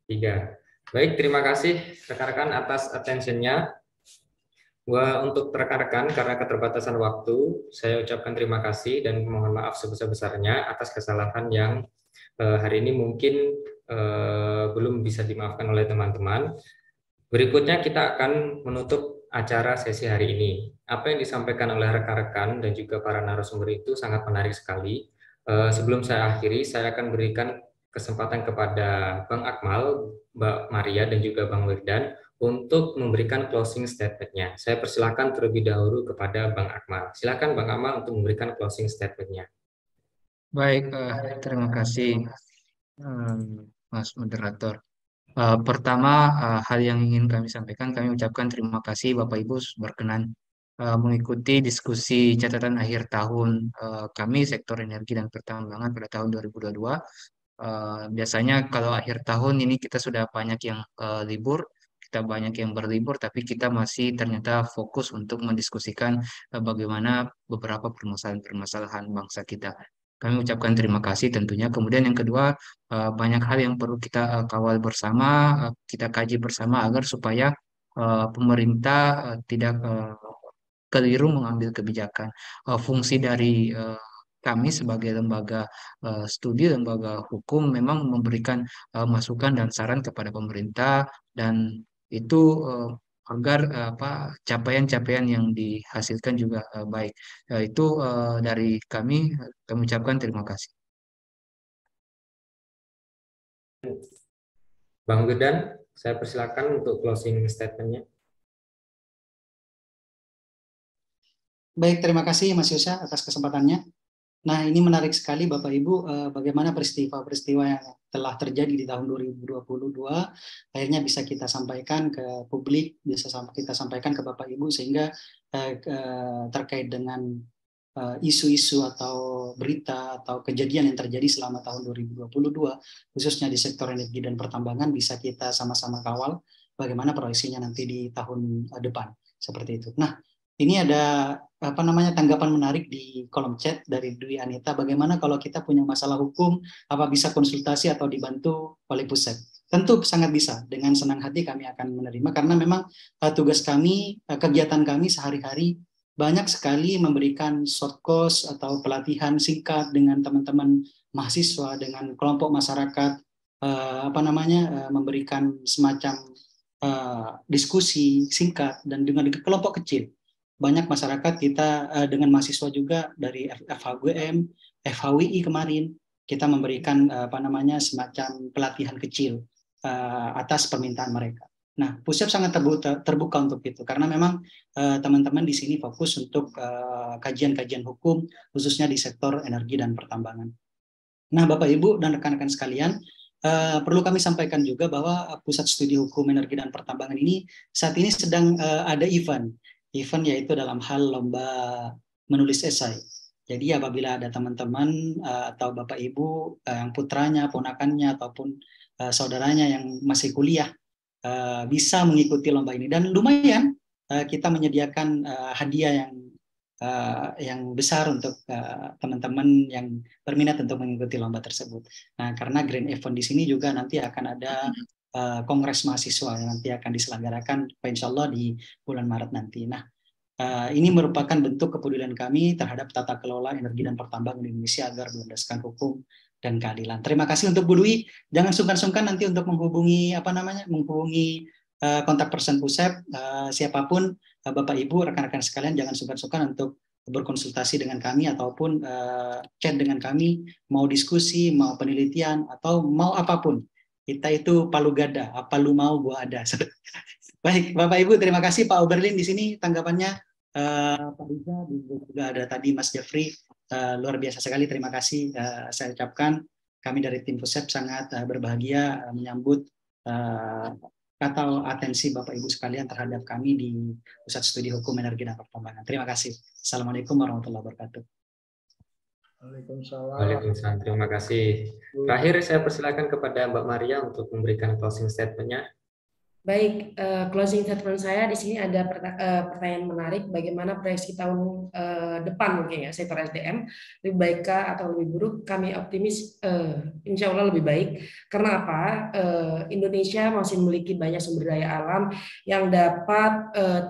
3. Baik, terima kasih rekan-rekan atas attention-nya. Untuk rekan-rekan, karena keterbatasan waktu, saya ucapkan terima kasih dan mohon maaf sebesar-besarnya atas kesalahan yang hari ini mungkin belum bisa dimaafkan oleh teman-teman. Berikutnya kita akan menutup acara sesi hari ini. Apa yang disampaikan oleh rekan-rekan dan juga para narasumber itu sangat menarik sekali. Sebelum saya akhiri, saya akan berikan kesempatan kepada Bang Akmal, Mbak Maria, dan juga Bang Werdan untuk memberikan closing statement-nya. Saya persilakan terlebih dahulu kepada Bang Akmal. Silakan Bang Akmal untuk memberikan closing statement-nya. Baik, terima kasih Mas Moderator. Pertama, hal yang ingin kami sampaikan, kami ucapkan terima kasih Bapak Ibu berkenan mengikuti diskusi catatan akhir tahun kami sektor energi dan pertambangan pada tahun 2022. Biasanya kalau akhir tahun ini kita sudah banyak yang libur, kita banyak yang berlibur, tapi kita masih ternyata fokus untuk mendiskusikan bagaimana beberapa permasalahan-permasalahan bangsa kita. Kami ucapkan terima kasih tentunya. Kemudian yang kedua, banyak hal yang perlu kita kawal bersama, kita kaji bersama agar supaya pemerintah tidak keliru mengambil kebijakan. Fungsi dari kami sebagai lembaga studi, lembaga hukum memang memberikan masukan dan saran kepada pemerintah dan itu agar capaian-capaian yang dihasilkan juga baik. Itu dari kami ucapkan terima kasih. Bang Dudan, saya persilakan untuk closing statement-nya. Baik, terima kasih Mas Yusha atas kesempatannya. Nah, ini menarik sekali Bapak Ibu, bagaimana peristiwa-peristiwa yang telah terjadi di tahun 2022 akhirnya bisa kita sampaikan ke publik, bisa kita sampaikan ke Bapak Ibu sehingga terkait dengan isu-isu atau berita atau kejadian yang terjadi selama tahun 2022 khususnya di sektor energi dan pertambangan bisa kita sama-sama kawal bagaimana proyeksinya nanti di tahun depan seperti itu. Nah, ini ada tanggapan menarik di kolom chat dari Dwi Anita. Bagaimana kalau kita punya masalah hukum, apa bisa konsultasi atau dibantu oleh Pusat? Tentu sangat bisa. Dengan senang hati kami akan menerima karena memang tugas kami, kegiatan kami sehari-hari banyak sekali memberikan short course atau pelatihan singkat dengan teman-teman mahasiswa, dengan kelompok masyarakat, memberikan semacam diskusi singkat dan dengan kelompok kecil. Banyak masyarakat kita dengan mahasiswa juga dari FHGM, FHWI kemarin kita memberikan semacam pelatihan kecil atas permintaan mereka. Nah, Pusep sangat terbuka untuk itu karena memang teman-teman di sini fokus untuk kajian-kajian hukum khususnya di sektor energi dan pertambangan. Nah, Bapak Ibu dan rekan-rekan sekalian, perlu kami sampaikan juga bahwa Pusat Studi Hukum Energi dan Pertambangan ini saat ini sedang ada event yaitu dalam hal lomba menulis esai. Jadi apabila ada teman-teman atau Bapak Ibu yang putranya, ponakannya ataupun saudaranya yang masih kuliah bisa mengikuti lomba ini dan lumayan kita menyediakan hadiah yang besar untuk teman-teman yang berminat untuk mengikuti lomba tersebut. Nah, karena Grand Event di sini juga nanti akan ada kongres mahasiswa yang nanti akan diselenggarakan insya Allah di bulan Maret nanti. Nah, ini merupakan bentuk kepedulian kami terhadap tata kelola energi dan pertambangan di Indonesia agar berdasarkan hukum dan keadilan. Terima kasih untuk Bu Dwi. Jangan sungkan-sungkan nanti untuk menghubungi kontak person Pusep, siapapun Bapak Ibu, rekan-rekan sekalian, jangan sungkan-sungkan untuk berkonsultasi dengan kami ataupun chat dengan kami, mau diskusi, mau penelitian atau mau apapun. Kita itu palu gada, apa lu mau gua ada. Baik, Bapak Ibu, terima kasih Pak Oberlin di sini tanggapannya. Pak Riza juga ada tadi Mas Jeffrey, luar biasa sekali, terima kasih saya ucapkan. Kami dari tim Pusep sangat berbahagia menyambut atau atensi Bapak Ibu sekalian terhadap kami di Pusat Studi Hukum Energi dan Pertambangan. Terima kasih. Assalamualaikum warahmatullahi wabarakatuh. Waalaikumsalam. Terima kasih. Terakhir saya persilakan kepada Mbak Maria untuk memberikan closing statement-nya. Baik, closing statement saya di sini ada pertanyaan menarik. Bagaimana proyeksi tahun depan mungkin ya sektor SDM, lebih baikkah atau lebih buruk? Kami optimis insya Allah lebih baik. Karena apa? Indonesia masih memiliki banyak sumber daya alam yang dapat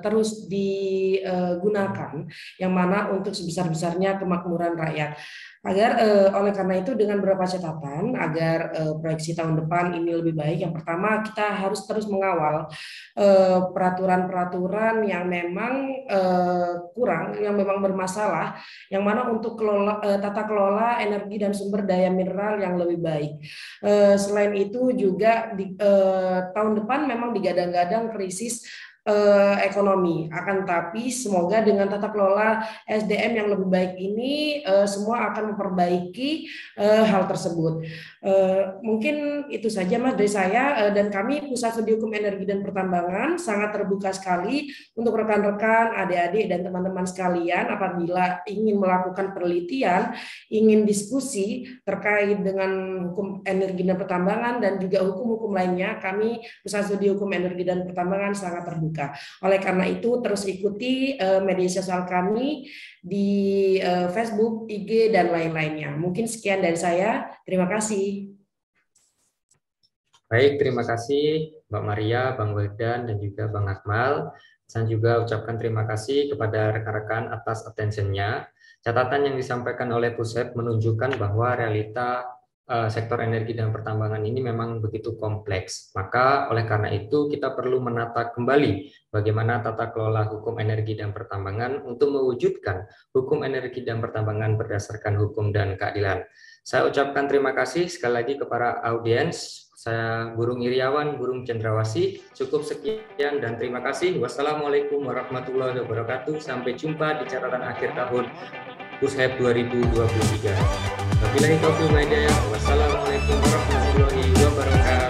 terus digunakan, yang mana untuk sebesar-besarnya kemakmuran rakyat. Oleh karena itu dengan beberapa catatan agar proyeksi tahun depan ini lebih baik. Yang pertama, kita harus terus mengawal peraturan-peraturan yang memang kurang, yang memang bermasalah, yang mana untuk tata kelola energi dan sumber daya mineral yang lebih baik. Selain itu juga di tahun depan memang digadang-gadang krisis ekonomi. Akan tapi semoga dengan tata kelola SDM yang lebih baik ini semua akan memperbaiki hal tersebut. Mungkin itu saja Mas dari saya, dan kami Pusat Studi Hukum Energi dan Pertambangan sangat terbuka sekali untuk rekan-rekan, adik-adik dan teman-teman sekalian apabila ingin melakukan penelitian, ingin diskusi terkait dengan hukum energi dan pertambangan dan juga hukum-hukum lainnya, kami Pusat Studi Hukum Energi dan Pertambangan sangat terbuka. Oleh karena itu terus ikuti media sosial kami di Facebook, IG dan lain-lainnya. Mungkin sekian dari saya. Terima kasih. Baik, terima kasih Mbak Maria, Bang Wildan, dan juga Bang Akmal. Saya juga ucapkan terima kasih kepada rekan-rekan atas attention-nya. Catatan yang disampaikan oleh Pusep menunjukkan bahwa realita sektor energi dan pertambangan ini memang begitu kompleks. Maka oleh karena itu kita perlu menata kembali bagaimana tata kelola hukum energi dan pertambangan untuk mewujudkan hukum energi dan pertambangan berdasarkan hukum dan keadilan. Saya ucapkan terima kasih sekali lagi kepada audiens. Saya Burung Iriawan, Burung Cendrawasih. Cukup sekian dan terima kasih. Wassalamualaikum warahmatullahi wabarakatuh. Sampai jumpa di catatan akhir tahun Pushep 2023. Wabillahi taufiq wal hidayah. Wassalamualaikum warahmatullahi wabarakatuh.